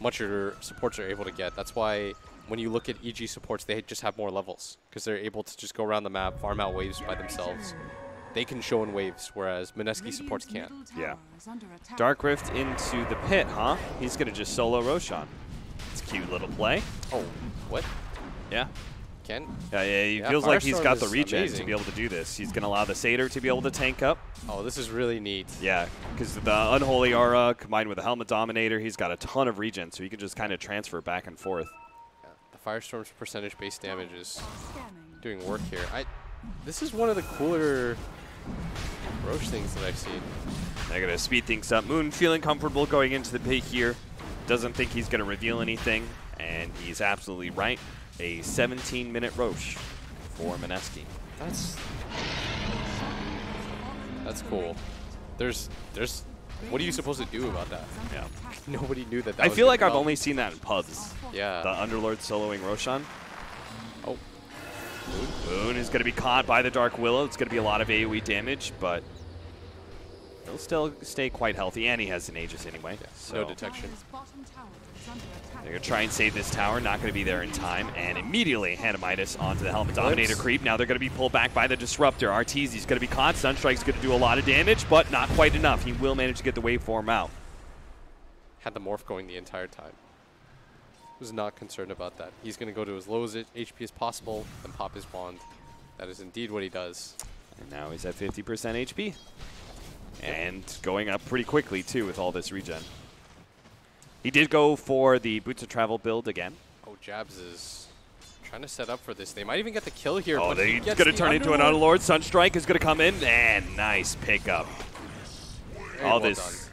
[SPEAKER 1] much your supports are able to get. That's why when you look at EG supports, they just have more levels because they're able to just go around the map, farm out waves by themselves. They can show in waves, whereas Mineski supports can't.
[SPEAKER 2] Yeah. Dark Rift into the pit, huh? He's going to just solo Roshan. It's a cute little play.
[SPEAKER 1] Oh, what?
[SPEAKER 2] Yeah.
[SPEAKER 1] Ken?
[SPEAKER 2] Yeah, he feels like he's got the regen to be able to do this. He's going to allow the Satyr to be able to tank up.
[SPEAKER 1] Oh, this is really neat.
[SPEAKER 2] Yeah, because the Unholy Aura combined with the Helmet Dominator, he's got a ton of regen, so he can just kind of transfer back and forth.
[SPEAKER 1] Yeah, the Firestorm's percentage base damage is doing work here. This is one of the cooler Roche things that I've seen.
[SPEAKER 2] They're going to speed things up. Moon feeling comfortable going into the pick here. Doesn't think he's going to reveal anything, and he's absolutely right. A 17-minute Roche for Mineski.
[SPEAKER 1] That's cool. There's what are you supposed to do about that?
[SPEAKER 2] Yeah.
[SPEAKER 1] Nobody knew that.
[SPEAKER 2] I feel like I've only seen that in pubs.
[SPEAKER 1] Yeah.
[SPEAKER 2] The Underlord soloing Roshan.
[SPEAKER 1] Oh.
[SPEAKER 2] Boon is going to be caught by the Dark Willow. It's going to be a lot of AoE damage, but he'll still stay quite healthy, and he has an Aegis anyway.
[SPEAKER 1] Yeah,
[SPEAKER 2] so
[SPEAKER 1] no detection.
[SPEAKER 2] they're going to try and save this tower. Not going to be there in time, and immediately Hanamitis onto the Helmet Dominator creep. Now they're going to be pulled back by the Disruptor. Arteezy's going to be caught. Sunstrike's going to do a lot of damage, but not quite enough. He will manage to get the waveform out.
[SPEAKER 1] Had the morph going the entire time. Was not concerned about that. He's going to go to as low as HP as possible and pop his wand. That is indeed what he does.
[SPEAKER 2] And now he's at 50% HP. And going up pretty quickly, too, with all this regen. He did go for the Boots of Travel build again.
[SPEAKER 1] Oh, Jabs is trying to set up for this. They might even get the kill here.
[SPEAKER 2] Oh,
[SPEAKER 1] but
[SPEAKER 2] he's going to turn into an Underlord. Sunstrike is going to come in, and nice pickup. All this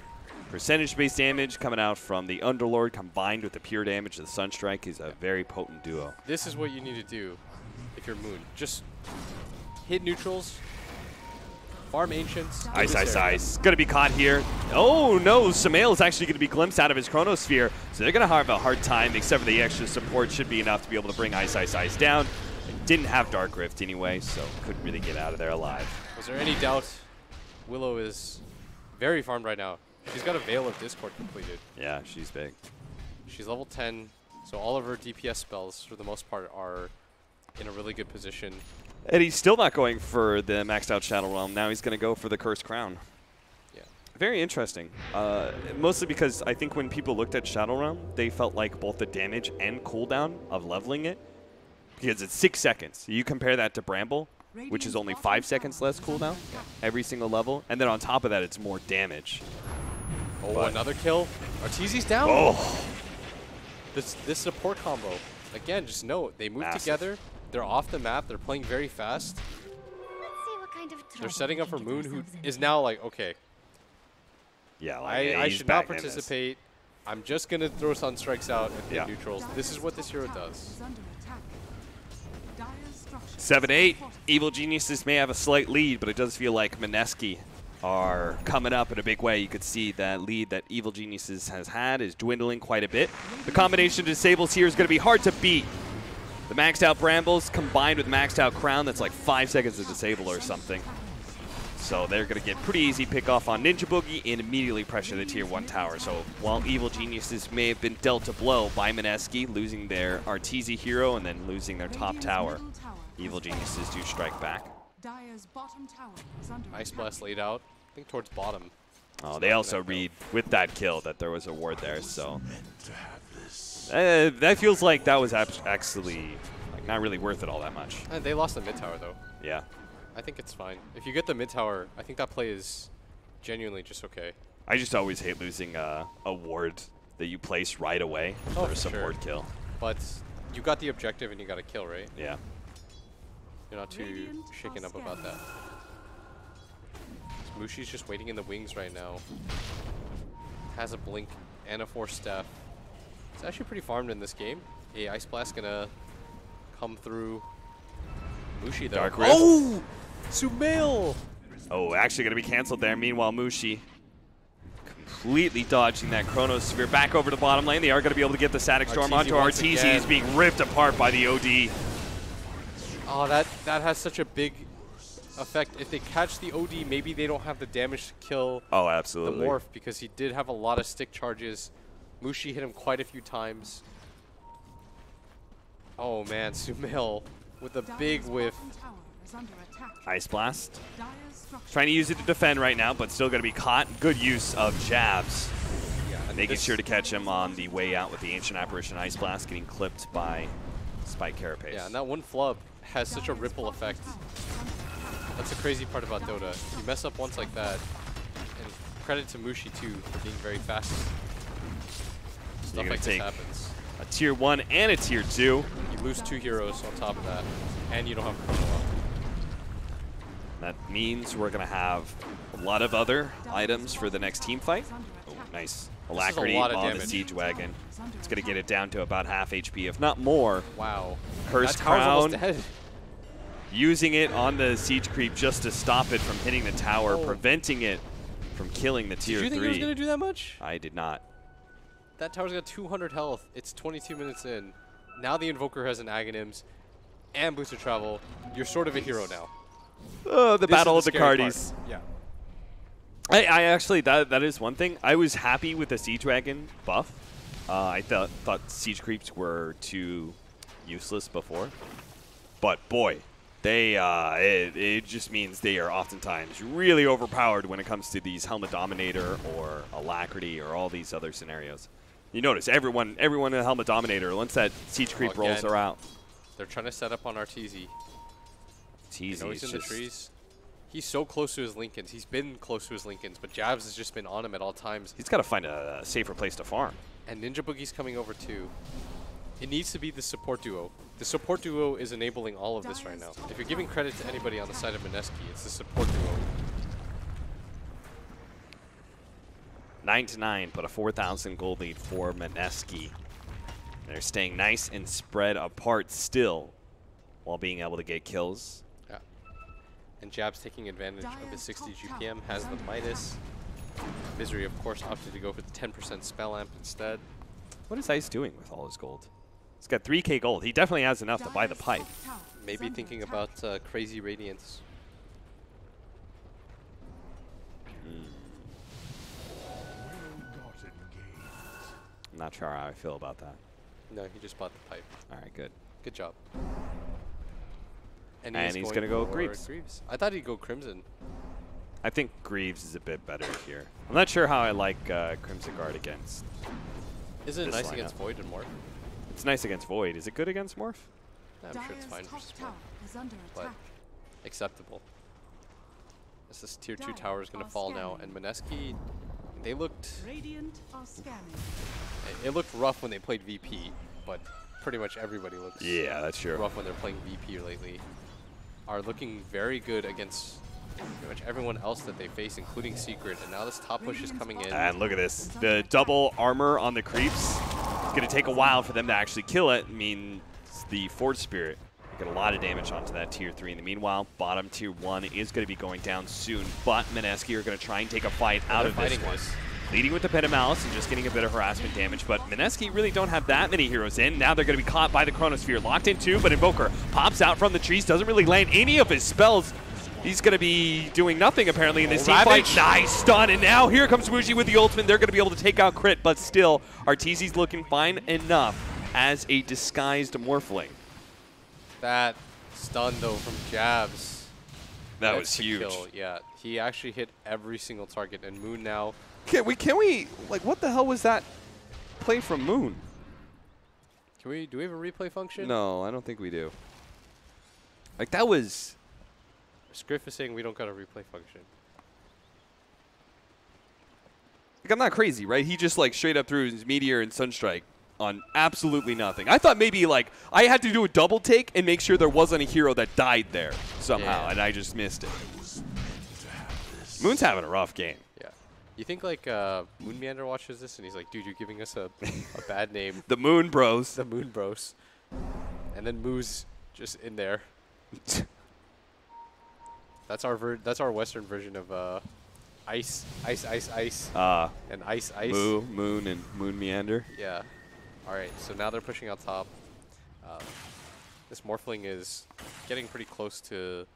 [SPEAKER 2] percentage-based damage coming out from the Underlord combined with the pure damage of the Sunstrike is a very potent duo.
[SPEAKER 1] This is what you need to do if you're Moon. Just hit neutrals, farm Ancients.
[SPEAKER 2] Ice. Going to be caught here. Oh, no. Sumail is actually going to be glimpsed out of his Chronosphere, so they're going to have a hard time, except for the extra support should be enough to be able to bring Ice down. They didn't have Dark Rift anyway, so couldn't really get out of there alive.
[SPEAKER 1] Was there any doubt? Willow is very farmed right now. She's got a Veil of Discord completed.
[SPEAKER 2] Yeah, she's big.
[SPEAKER 1] She's level 10, so all of her DPS spells, for the most part, are in a really good position.
[SPEAKER 2] And he's still not going for the maxed out Shadow Realm. Now he's going to go for the Cursed Crown.
[SPEAKER 1] Yeah.
[SPEAKER 2] Very interesting. Mostly because I think when people looked at Shadow Realm, they felt like both the damage and cooldown of leveling it, because it's 6 seconds. You compare that to Bramble, which is only 5 seconds less cooldown every single level. And then on top of that, it's more damage.
[SPEAKER 1] Oh,
[SPEAKER 2] but
[SPEAKER 1] another kill. Arteezy's down.
[SPEAKER 2] Oh.
[SPEAKER 1] This support combo. Again, just note, they move together. They're off the map. They're playing very fast.
[SPEAKER 5] Let's see what kind of
[SPEAKER 1] They're setting up for Moon, who is now like, okay,
[SPEAKER 2] Yeah, like,
[SPEAKER 1] I
[SPEAKER 2] he's
[SPEAKER 1] should not
[SPEAKER 2] back in this.
[SPEAKER 1] participate. I'm just going to throw Sunstrikes out and hit neutrals. This is what this hero does.
[SPEAKER 2] 7-8. Evil Geniuses may have a slight lead, but it does feel like Mineski are coming up in a big way. You could see that lead that Evil Geniuses has had is dwindling quite a bit. The combination of disables here is going to be hard to beat. The maxed out Brambles combined with maxed out Crown, that's like 5 seconds to disable or something. So they're going to get pretty easy pick off on Ninja Boogie and immediately pressure the tier 1 tower. So while Evil Geniuses may have been dealt a blow by Mineski, losing their Arteezy hero and then losing their top tower, Evil Geniuses do strike back.
[SPEAKER 1] Ice Blast laid out, I think towards bottom.
[SPEAKER 2] Oh, they also read with that kill that there was a ward there, so that feels like that was actually like not really worth it all that much.
[SPEAKER 1] They lost the mid tower though.
[SPEAKER 2] Yeah.
[SPEAKER 1] I think it's fine. If you get the mid tower, I think that play is genuinely just okay.
[SPEAKER 2] I just always hate losing a ward that you place right away for a support kill.
[SPEAKER 1] But you got the objective and you got a kill, right?
[SPEAKER 2] Yeah.
[SPEAKER 1] You're not too shaken up about that. Mushi's just waiting in the wings right now. Has a blink and a force staff. It's actually pretty farmed in this game. A Ice Blast gonna come through. Mushi though.
[SPEAKER 2] Dark Rift.
[SPEAKER 1] Oh! Sumail!
[SPEAKER 2] Oh, actually going to be canceled there. Meanwhile, Mushi completely dodging that Chronosphere. Back over to bottom lane. They are going to be able to get the Static Storm onto Arteezy. He's being ripped apart by the OD.
[SPEAKER 1] Oh, that has such a big effect. If they catch the OD, maybe they don't have the damage to kill
[SPEAKER 2] oh, absolutely.
[SPEAKER 1] the Morph, because he did have a lot of stick charges. Mushi hit him quite a few times. Oh man, Sumail with a big whiff.
[SPEAKER 2] Ice Blast. Trying to use it to defend right now, but still going to be caught. Good use of jabs.
[SPEAKER 1] Yeah, and
[SPEAKER 2] making sure to catch him on the way out with the Ancient Apparition Ice Blast, getting clipped by Spike Carapace.
[SPEAKER 1] Yeah, and that one flub has such a ripple effect. That's the crazy part about Dota. You mess up once like that, and credit to Mushi too for being very fast. Stuff like this happens.
[SPEAKER 2] A tier 1 and a tier 2.
[SPEAKER 1] You lose 2 heroes on top of that, and you don't have control.
[SPEAKER 2] That means we're going to have a lot of other items for the next team fight. Oh, nice. Alacrity on the Siege Wagon. It's going to get it down to about half HP, if not more.
[SPEAKER 1] Wow.
[SPEAKER 2] Curse Crown. Using it on the Siege Creep just to stop it from hitting the tower, preventing it from killing the tier 3.
[SPEAKER 1] Did you think it was going to do that much?
[SPEAKER 2] I did not.
[SPEAKER 1] That tower's got 200 health. It's 22 minutes in. Now the Invoker has an Aghanims and Booster Travel. You're sort of a hero now.
[SPEAKER 2] The Battle of the Cardies.
[SPEAKER 1] Yeah.
[SPEAKER 2] I actually, that is one thing. I was happy with the Siege Wagon buff. I thought Siege Creeps were too useless before. But boy, they it just means they are oftentimes really overpowered when it comes to these Helmet Dominator or Alacrity or all these other scenarios. You notice everyone in Helmet Dominator, once that Siege Creep rolls her out.
[SPEAKER 1] They're trying to set up on our TZ.
[SPEAKER 2] TZ
[SPEAKER 1] he's in the trees. He's so close to his Lincolns. He's been close to his Lincolns, but Jabs has just been on him at all times.
[SPEAKER 2] He's got to find a safer place to farm.
[SPEAKER 1] And Ninja Boogie's coming over too. It needs to be the support duo. The support duo is enabling all of this right now. If you're giving credit to anybody on the side of Mineski, it's the support duo.
[SPEAKER 2] 9-9, but a 4,000 gold lead for Mineski. They're staying nice and spread apart still while being able to get kills.
[SPEAKER 1] Yeah. And Jab's taking advantage of his 60 GPM, has the Midas. Misery, of course, opted to go for the 10% spell amp instead.
[SPEAKER 2] What is Ice doing with all his gold? He's got 3k gold. He definitely has enough to buy the pipe.
[SPEAKER 1] Maybe thinking about Crazy Radiance.
[SPEAKER 2] I'm not sure how I feel about that.
[SPEAKER 1] No, he just bought the pipe.
[SPEAKER 2] All right, good.
[SPEAKER 1] Good job.
[SPEAKER 2] And he's going to go Greaves.
[SPEAKER 1] I thought he'd go Crimson.
[SPEAKER 2] I think Greaves is a bit better here. I'm not sure how I like Crimson Guard against.
[SPEAKER 1] Isn't it nice against Void and Morph?
[SPEAKER 2] It's nice against Void. Is it good against Morph?
[SPEAKER 1] I'm sure it's fine versus Morph. But acceptable. This tier 2 tower is going to fall now, and Mineski, they looked. It looked rough when they played VP, but pretty much everybody looks
[SPEAKER 2] that's true.
[SPEAKER 1] rough when they're playing VP lately. Are looking very good against pretty much everyone else that they face, including Secret. And now this top push is coming in.
[SPEAKER 2] And look at this. The double armor on the creeps. It's going to take a while for them to actually kill it. I mean, the Forge Spirit get a lot of damage onto that tier 3. In the meanwhile, bottom tier 1 is going to be going down soon. But Mineski are going to try and take a fight out of this one. Leading with the Pen of Malice and just getting a bit of harassment damage, but Mineski really don't have that many heroes in. Now they're going to be caught by the Chronosphere. Locked in too, but Invoker pops out from the trees, doesn't really land any of his spells. He's going to be doing nothing apparently in this team fight. Nice stun, and now here comes Wuji with the ultimate. They're going to be able to take out Crit, but still, Arteezy's looking fine enough as a disguised Morphling.
[SPEAKER 1] That stun though from Jabs.
[SPEAKER 2] That was huge.
[SPEAKER 1] Kill. Yeah, he actually hit every single target, and Moon now.
[SPEAKER 2] Can we, like, what the hell was that play from Moon?
[SPEAKER 1] Do we have a replay function?
[SPEAKER 2] No, I don't think we do. Like, that was...
[SPEAKER 1] Scriff is saying we don't got a replay function.
[SPEAKER 2] Like, I'm not crazy, right? He just, like, straight up threw his Meteor and Sunstrike on absolutely nothing. I thought maybe, like, I had to do a double take and make sure there wasn't a hero that died there somehow, and I just missed it. Moon's having a rough game.
[SPEAKER 1] Yeah. You think, like, Moon Meander watches this and he's like, dude, you're giving us a bad name.
[SPEAKER 2] The Moon Bros.
[SPEAKER 1] The Moon Bros. And then Moo's just in there. That's our Western version of ice. And ice.
[SPEAKER 2] Moo, Moon, and Moon Meander.
[SPEAKER 1] Yeah. All right, so now they're pushing out top. This Morphling is getting pretty close to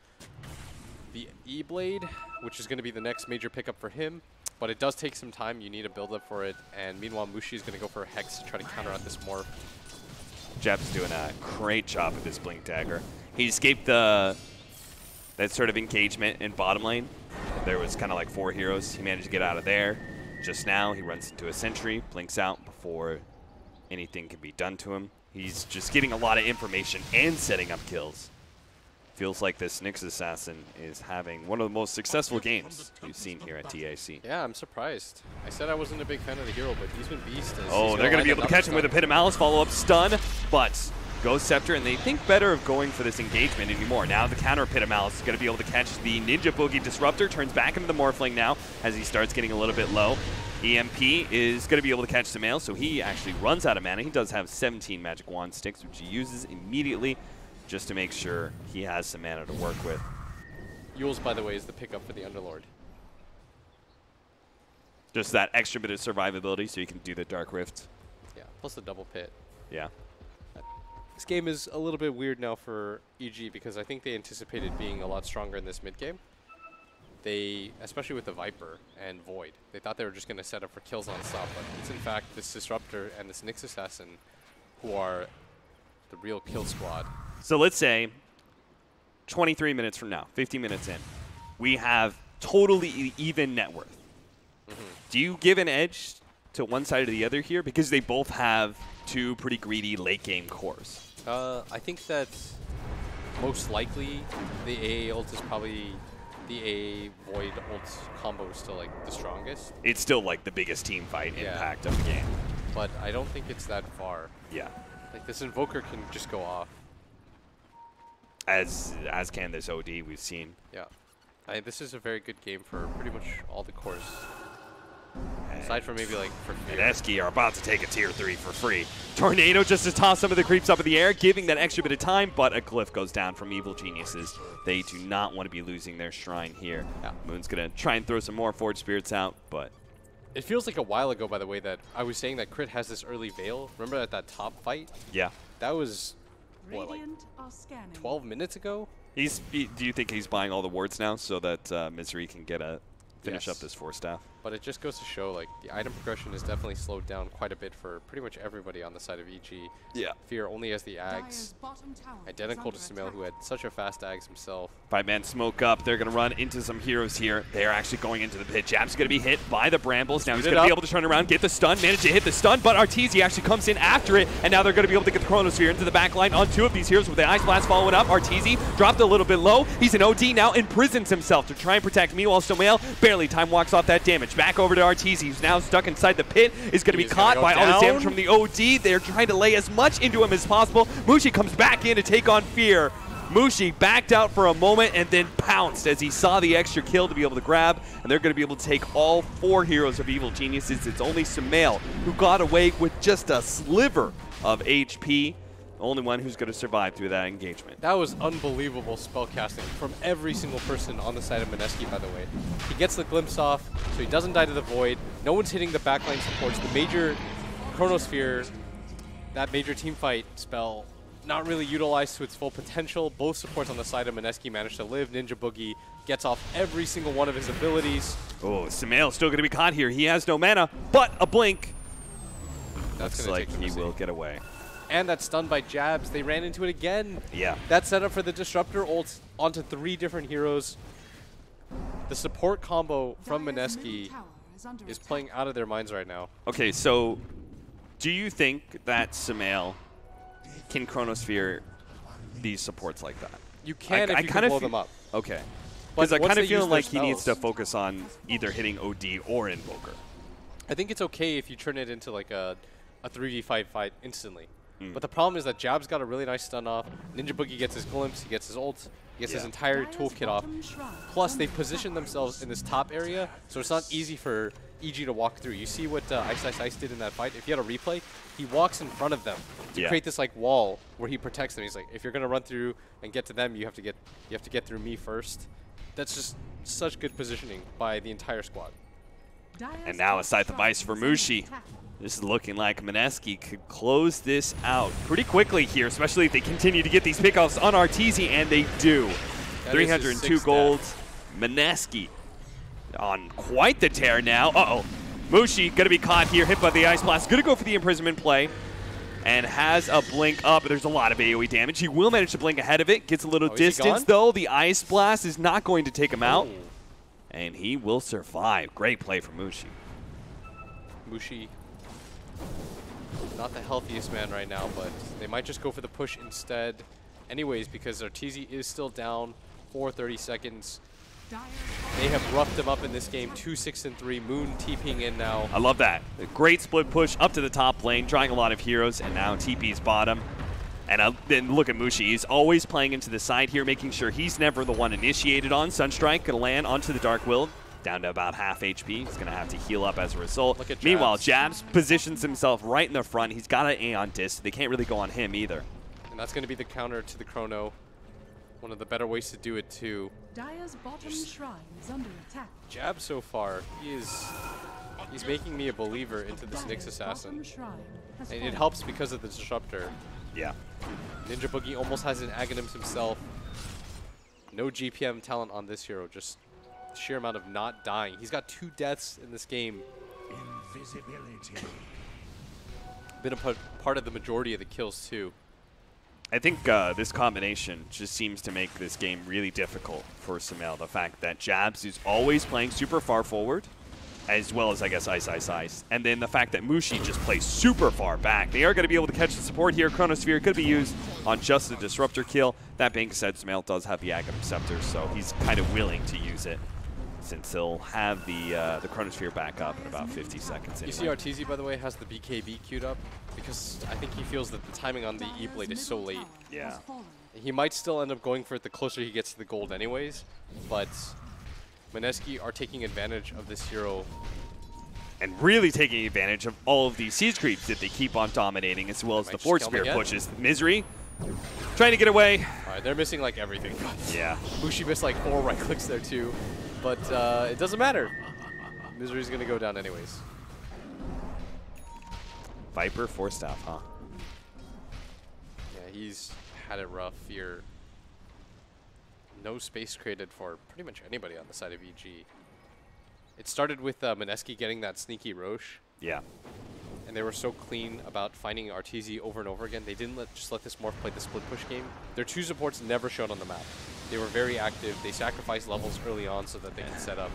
[SPEAKER 1] the E-Blade, which is going to be the next major pickup for him. But it does take some time. You need a build-up for it. And meanwhile, Mushi is going to go for a Hex to try to counter out this Morph.
[SPEAKER 2] Jab's doing a great job with this Blink Dagger. He escaped that sort of engagement in bottom lane. There was kind of like 4 heroes. He managed to get out of there. Just now, he runs into a sentry, blinks out before anything can be done to him. He's just getting a lot of information and setting up kills. Feels like this Nyx Assassin is having one of the most successful games we've seen here at DAC.
[SPEAKER 1] Yeah, I'm surprised. I said I wasn't a big fan of the hero, but he's been beast.
[SPEAKER 2] Oh, they're going to be able to catch him with a Pit of Malice follow-up stun, but Ghost Scepter, and they think better of going for this engagement anymore. Now the counter Pit of Malice is going to be able to catch the Ninja Boogie Disruptor, turns back into the Morphling now as he starts getting a little bit low. EMP is going to be able to catch Sumail, so he actually runs out of mana. He does have 17 Magic Wand Sticks, which he uses immediately just to make sure he has some mana to work with.
[SPEAKER 1] Yules, by the way, is the pickup for the Underlord.
[SPEAKER 2] Just that extra bit of survivability so you can do the Dark Rift.
[SPEAKER 1] Yeah, plus the double pit.
[SPEAKER 2] Yeah.
[SPEAKER 1] This game is a little bit weird now for EG because I think they anticipated being a lot stronger in this mid game. They, especially with the Viper and Void, they thought they were just going to set up for kills on stop, but it's in fact this Disruptor and this Nyx Assassin who are the real kill squad.
[SPEAKER 2] So let's say 23 minutes from now, 50 minutes in, we have totally even net worth. Do you give an edge to one side or the other here? Because they both have two pretty greedy late game cores.
[SPEAKER 1] I think that most likely the AA ult is probably the AA Void ult combo is still like the strongest.
[SPEAKER 2] It's still like the biggest team fight impact of the game.
[SPEAKER 1] But I don't think it's that far.
[SPEAKER 2] Yeah.
[SPEAKER 1] Like this Invoker can just go off.
[SPEAKER 2] As can this OD we've seen.
[SPEAKER 1] Yeah. This is a very good game for pretty much all the cores. Aside from maybe like for
[SPEAKER 2] Mineski are about to take a tier 3 for free. Tornado just to toss some of the creeps up in the air, giving that extra bit of time, but a glyph goes down from Evil Geniuses. They do not want to be losing their shrine here. Yeah. Moon's going to try and throw some more Forge Spirits out, but...
[SPEAKER 1] It feels like a while ago, by the way, that I was saying that Crit has this early Veil. Remember at that top fight?
[SPEAKER 2] Yeah.
[SPEAKER 1] That was, what, like 12 minutes ago?
[SPEAKER 2] Do you think he's buying all the wards now so that Misery can get a finish up this 4-staff?
[SPEAKER 1] But it just goes to show, like, the item progression is definitely slowed down quite a bit for pretty much everybody on the side of EG.
[SPEAKER 2] Yeah.
[SPEAKER 1] Fear only has the Ags, identical to Sumail, who had such a fast Ags himself.
[SPEAKER 2] 5-man smoke up. They're going to run into some heroes here. They're actually going into the pit. Jab's going to be hit by the Brambles. Now he's going to be able to turn around, get the stun, manage to hit the stun, but Arteezy actually comes in after it, and now they're going to be able to get the Chronosphere into the back line on two of these heroes with the Ice Blast following up. Arteezy dropped a little bit low. He's an OD now, imprisons himself to try and protect. Meanwhile, Sumail barely time walks off that damage. Back over to Arteezy, who's now stuck inside the pit, is going to be caught by all this damage from the OD. They're trying to lay as much into him as possible. Mushi comes back in to take on Fear. Mushi backed out for a moment and then pounced as he saw the extra kill to be able to grab, and they're going to be able to take all 4 heroes of Evil Geniuses. It's only Sumail who got away with just a sliver of HP. The only one who's going to survive through that engagement.
[SPEAKER 1] That was unbelievable spellcasting from every single person on the side of Mineski, by the way. He gets the glimpse off, so he doesn't die to the Void. No one's hitting the backline supports. The major Chronosphere, that major team fight spell, not really utilized to its full potential. Both supports on the side of Mineski managed to live. Ninja Boogie gets off every single one of his abilities.
[SPEAKER 2] Oh, Sumail still going to be caught here. He has no mana, but a blink. Looks like he will get away.
[SPEAKER 1] And that's stunned by Jabs. They ran into it again.
[SPEAKER 2] Yeah.
[SPEAKER 1] That set up for the Disruptor ult onto 3 different heroes. The support combo from Mineski is playing out of their minds right now.
[SPEAKER 2] Okay, so do you think that Sumail can Chronosphere these supports like that?
[SPEAKER 1] You can if you can blow them up.
[SPEAKER 2] Okay. Because I kind of feel like he needs to focus on either hitting OD or Invoker.
[SPEAKER 1] I think it's okay if you turn it into like a 3v5 fight instantly. But the problem is that Jab's got a really nice stun off. Ninja Boogie gets his glimpse, he gets his ult, he gets his entire toolkit off. Plus, they position themselves in this top area, so it's not easy for EG to walk through. You see what Ice did in that fight? If you had a replay, he walks in front of them to create this like wall where he protects them. He's like, if you're gonna run through and get to them, you have to get through me first. That's just such good positioning by the entire squad.
[SPEAKER 2] And now a Scythe of Ice for Mushi. This is looking like Mineski could close this out pretty quickly here, especially if they continue to get these pickoffs on Arteezy, and they do. 302 gold. Mineski on quite the tear now. Uh-oh. Mushi going to be caught here, hit by the Ice Blast. Going to go for the imprisonment play and has a blink up. There's a lot of AoE damage. He will manage to blink ahead of it. Gets a little distance, though. The Ice Blast is not going to take him out. And he will survive. Great play from Mushi.
[SPEAKER 1] Mushi, not the healthiest man right now, but they might just go for the push instead anyways because Arteezy is still down for 30 seconds. They have roughed him up in this game, 2-6-3. Moon TPing in now.
[SPEAKER 2] I love that. A great split push up to the top lane, drawing a lot of heroes, and now TP's bottom. And then look at Mushi. He's always playing into the side here, making sure he's never the one initiated on. Sunstrike going to land onto the Dark Will, down to about half HP. He's going to have to heal up as a result.
[SPEAKER 1] Look at
[SPEAKER 2] Meanwhile, Jabs positions himself right in the front. He's got an Aeon Disc. They can't really go on him either.
[SPEAKER 1] And that's going to be the counter to the Chrono. One of the better ways to do it, too.
[SPEAKER 3] Dire's bottom shrine is under attack.
[SPEAKER 1] Jab so far, he's making me a believer into this Nyx Assassin. And it helps because of the Disruptor.
[SPEAKER 2] Yeah.
[SPEAKER 1] Ninja Boogie almost has an Aghanims himself. No GPM talent on this hero, just sheer amount of not dying. He's got 2 deaths in this game.
[SPEAKER 4] Invisibility.
[SPEAKER 1] Been a part of the majority of the kills, too.
[SPEAKER 2] I think this combination just seems to make this game really difficult for Sumail. The fact that Jabs is always playing super far forward, as well as, I guess, Ice, Ice, Ice. And then the fact that Mushi just plays super far back. They are going to be able to catch the support here. Chronosphere could be used on just the Disruptor kill. That being said, Sumail does have the Aghanim Scepter, so he's kind of willing to use it, since he'll have the Chronosphere back up in about 50 seconds.
[SPEAKER 1] You see Arteezy, by the way, has the BKB queued up because I think he feels that the timing on the E-Blade is so late.
[SPEAKER 2] Yeah.
[SPEAKER 1] He might still end up going for it the closer he gets to the gold anyways, but Mineski are taking advantage of this hero.
[SPEAKER 2] And really taking advantage of all of these siege creeps that they keep on dominating, as well as the Force Spear pushes. Misery trying to get away.
[SPEAKER 1] All right, they're missing like everything.
[SPEAKER 2] Yeah.
[SPEAKER 1] Mushi missed like 4 right clicks there too, but it doesn't matter. Misery's going to go down anyways.
[SPEAKER 2] Viper Force Staff, huh?
[SPEAKER 1] Yeah, he's had it rough here. No space created for pretty much anybody on the side of EG. It started with Mineski getting that sneaky Roche.
[SPEAKER 2] Yeah.
[SPEAKER 1] And they were so clean about finding Arteezy over and over again. They didn't just let this Morph play the split push game. Their 2 supports never showed on the map. They were very active. They sacrificed levels early on so that they could set up.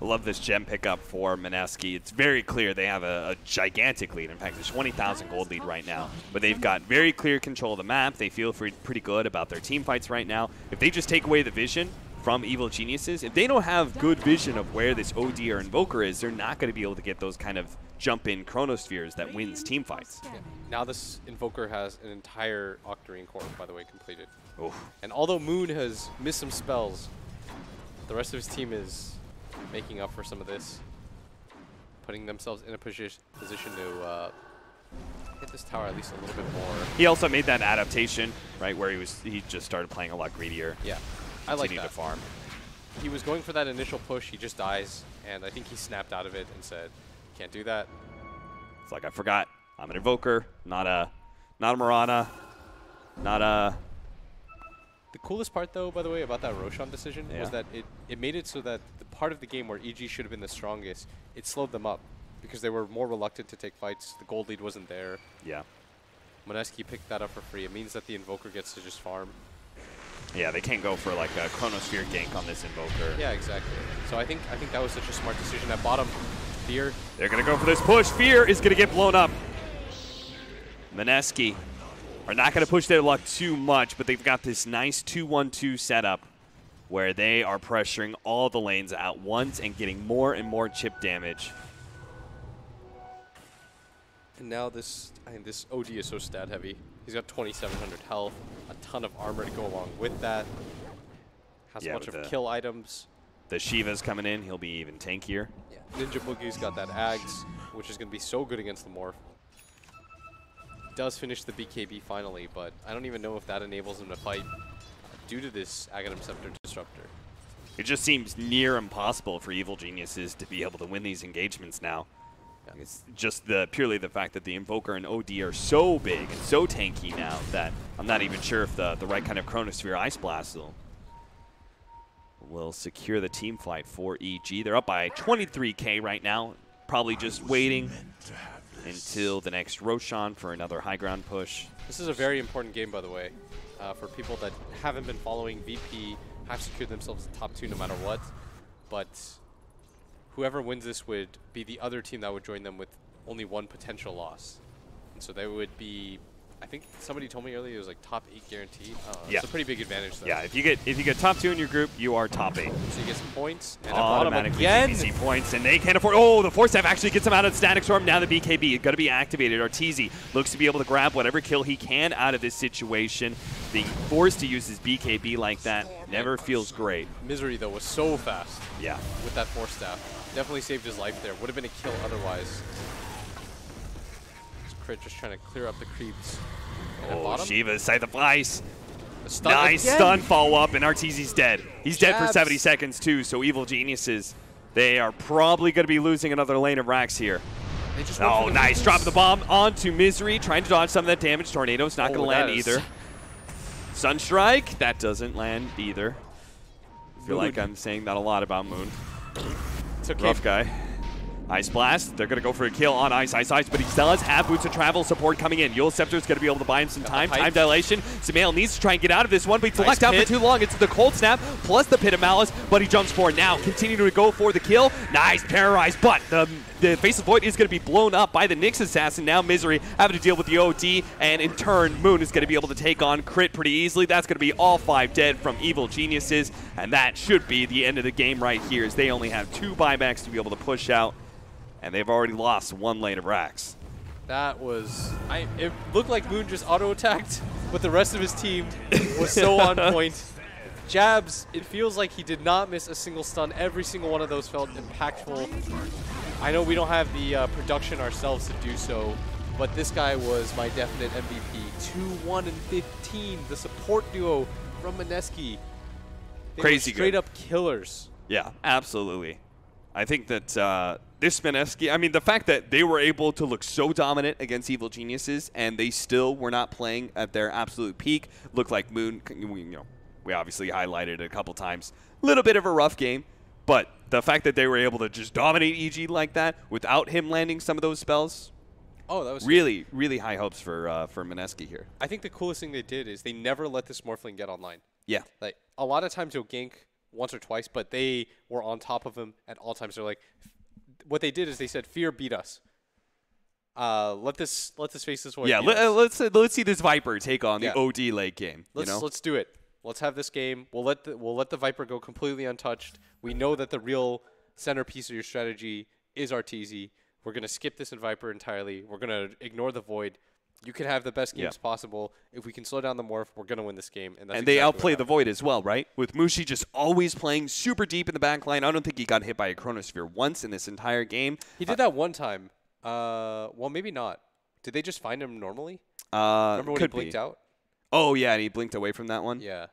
[SPEAKER 2] I love this gem pickup for Mineski. It's very clear they have a gigantic lead. In fact, there's 20,000 gold lead right now. But they've got very clear control of the map. They feel pretty good about their team fights right now. If they just take away the vision from Evil Geniuses, if they don't have good vision of where this OD or Invoker is, they're not going to be able to get those kind of jump-in Chronospheres that wins team fights.
[SPEAKER 1] Yeah. Now this Invoker has an entire Octarine core, by the way, completed.
[SPEAKER 2] Oof.
[SPEAKER 1] And although Moon has missed some spells, the rest of his team is making up for some of this, putting themselves in a position to hit this tower at least a little bit more.
[SPEAKER 2] He also made that adaptation, right, where he just started playing a lot greedier.
[SPEAKER 1] Yeah, I like that.
[SPEAKER 2] To farm.
[SPEAKER 1] He was going for that initial push, he just dies, and I think he snapped out of it and said, can't do that.
[SPEAKER 2] It's like, I forgot, I'm an Invoker, not a Mirana, not a...
[SPEAKER 1] The coolest part, though, by the way, about that Roshan decision was that it made it so that the part of the game where EG should have been the strongest, it slowed them up because they were more reluctant to take fights. The gold lead wasn't there.
[SPEAKER 2] Yeah.
[SPEAKER 1] Mineski picked that up for free. It means that the Invoker gets to just farm.
[SPEAKER 2] Yeah, they can't go for like a Chronosphere gank on this Invoker.
[SPEAKER 1] Yeah, exactly. So I think that was such a smart decision. At bottom, Fear.
[SPEAKER 2] They're going to go for this push. Fear is going to get blown up. Mineski are not going to push their luck too much, but they've got this nice 2-1-2 setup where they are pressuring all the lanes at once and getting more and more chip damage.
[SPEAKER 1] And now this OD is so stat heavy. He's got 2,700 health, a ton of armor to go along with that. Has a bunch of kill items.
[SPEAKER 2] The Shiva's coming in. He'll be even tankier.
[SPEAKER 1] Yeah. Ninja Boogie's got that Ags, which is going to be so good against the Morph. Does finish the BKB finally, but I don't even know if that enables him to fight due to this Aghanim Scepter Disruptor.
[SPEAKER 2] It just seems near impossible for Evil Geniuses to be able to win these engagements now. Yeah. It's just purely the fact that the Invoker and OD are so big and so tanky now that I'm not even sure if the right kind of Chronosphere Ice Blast will secure the team fight for EG. They're up by 23K right now, probably just waiting until the next Roshan for another high ground push.
[SPEAKER 1] This is a very important game, by the way, for people that haven't been following. VP have secured themselves the top 2 no matter what, but whoever wins this would be the other team that would join them with only 1 potential loss. And so they would be I think somebody told me earlier it was like top 8 guaranteed.
[SPEAKER 2] Yeah.
[SPEAKER 1] It's a pretty big advantage though.
[SPEAKER 2] Yeah, if you get top 2 in your group, you are top 8.
[SPEAKER 1] So you get some points and a bottom
[SPEAKER 2] Automatically
[SPEAKER 1] again.
[SPEAKER 2] TBC points, and they can't afford. Oh, the Force Staff actually gets him out of the Static Storm. Now the BKB is going to be activated. Arteezy looks to be able to grab whatever kill he can out of this situation. Being forced to use his BKB like that never feels great.
[SPEAKER 1] Misery though was so fast.
[SPEAKER 2] Yeah.
[SPEAKER 1] With that Force Staff. Definitely saved his life there. Would have been a kill otherwise. This Crit just trying to clear up the creeps.
[SPEAKER 2] Oh, Shiva's Scythe of Ice.
[SPEAKER 1] Stun
[SPEAKER 2] Nice
[SPEAKER 1] again.
[SPEAKER 2] stun follow-up, and Arteezy's dead. He's dead for
[SPEAKER 1] Jabs.
[SPEAKER 2] 70 seconds, too, so Evil Geniuses, they are probably going to be losing another lane of racks here.
[SPEAKER 1] They just went
[SPEAKER 2] Oh,
[SPEAKER 1] for the
[SPEAKER 2] nice.
[SPEAKER 1] boost.
[SPEAKER 2] Drop the bomb onto Misery, trying to dodge some of that damage. Tornado's not going to land
[SPEAKER 1] that is-
[SPEAKER 2] either. Sunstrike, that doesn't land either. I feel like I'm saying that a lot about Moon.
[SPEAKER 1] It's okay.
[SPEAKER 2] Rough guy. Ice Blast, they're going to go for a kill on Ice, but he does have Boots of Travel support coming in. Yule Scepter's going to be able to buy him some time.
[SPEAKER 1] pipe.
[SPEAKER 2] Time dilation. Samael needs to try and get out of this one, but he's
[SPEAKER 1] Nice
[SPEAKER 2] locked out for
[SPEAKER 1] pit.
[SPEAKER 2] too long. It's the Cold Snap plus the Pit of Malice, but he jumps forward now. Continuing to go for the kill. Nice, paralyzed, but the Face of Void is going to be blown up by the Nyx Assassin. Now Misery having to deal with the OD, and in turn, Moon is going to be able to take on Crit pretty easily. That's going to be all 5 dead from Evil Geniuses, and that should be the end of the game right here, as they only have 2 buybacks to be able to push out. And they've already lost 1 lane of racks.
[SPEAKER 1] That was... it looked like Moon just auto-attacked, but the rest of his team was so on point. Jabs, it feels like he did not miss a single stun. Every single one of those felt impactful. I know we don't have the production ourselves to do so, but this guy was my definite MVP. 2-1 and 15, the support duo from Mineski. They
[SPEAKER 2] Crazy
[SPEAKER 1] were straight
[SPEAKER 2] good.
[SPEAKER 1] up killers.
[SPEAKER 2] Yeah, absolutely. I think that this Mineski, I mean, the fact that they were able to look so dominant against Evil Geniuses and they still were not playing at their absolute peak, looked like Moon, we obviously highlighted it a couple times. A little bit of a rough game, but the fact that they were able to just dominate EG like that without him landing some of those spells,
[SPEAKER 1] Oh, that was
[SPEAKER 2] really, really high hopes for Mineski here.
[SPEAKER 1] I think the coolest thing they did is they never let this Morphling get online.
[SPEAKER 2] Yeah.
[SPEAKER 1] Like, a lot of times he'll gank once or twice, but they were on top of him at all times. They're like, what they did is they said, "Fear beat us. Let this face this way."
[SPEAKER 2] Yeah, let's see this Viper take on the OD late game.
[SPEAKER 1] Let's do it. Let's have this game. We'll let the Viper go completely untouched. We know that the real centerpiece of your strategy is Arteezy. We're gonna skip this in Viper entirely. We're gonna ignore the Void. You can have the best games possible. If we can slow down the Morph, we're going to win this game. And
[SPEAKER 2] they outplay the Void as well, right? With Mushi just always playing super deep in the back line. I don't think he got hit by a Chronosphere once in this entire game.
[SPEAKER 1] He did that one time. Well, maybe not. Did they just find him normally? Remember when he blinked out?
[SPEAKER 2] Oh, yeah, and he blinked away from that one?
[SPEAKER 1] Yeah.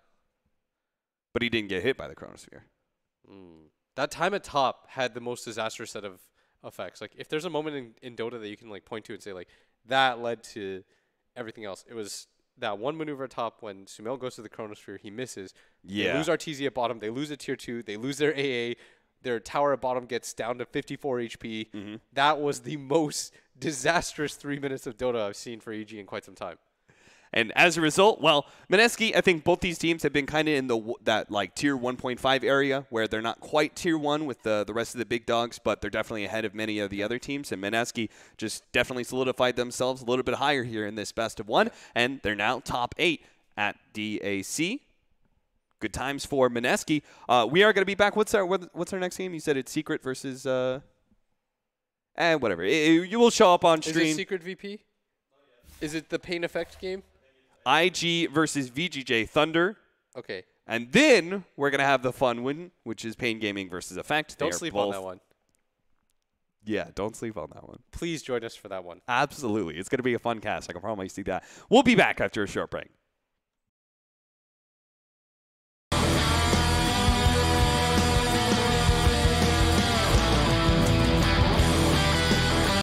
[SPEAKER 2] But he didn't get hit by the Chronosphere.
[SPEAKER 1] That time at top had the most disastrous set of effects. Like, if there's a moment in Dota that you can, like, point to and say, like, that led to everything else. It was that one maneuver at top when Sumail goes to the Chronosphere, he misses.
[SPEAKER 2] Yeah.
[SPEAKER 1] They lose Arteezy at bottom. They lose a tier 2. They lose their AA. Their tower at bottom gets down to 54 HP. That was the most disastrous 3 minutes of Dota I've seen for EG in quite some time.
[SPEAKER 2] And as a result, well, Mineski, I think both these teams have been kind of in that like tier 1.5 area where they're not quite tier 1 with the rest of the big dogs, but they're definitely ahead of many of the other teams. And Mineski just definitely solidified themselves a little bit higher here in this best of 1, and they're now top 8 at DAC. Good times for Mineski. We are going to be back. What's our next game? You said it's Secret versus whatever. You will show up on stream.
[SPEAKER 1] Is it Secret VP? Is it the Pain Effect game?
[SPEAKER 2] IG versus VGJ Thunder.
[SPEAKER 1] Okay.
[SPEAKER 2] And then we're going to have the fun one, which is Pain Gaming versus Effect.
[SPEAKER 1] Don't sleep on that one.
[SPEAKER 2] Yeah, don't sleep on that one.
[SPEAKER 1] Please join us for that one.
[SPEAKER 2] Absolutely. It's going to be a fun cast. I can promise you that. We'll be back after a short break.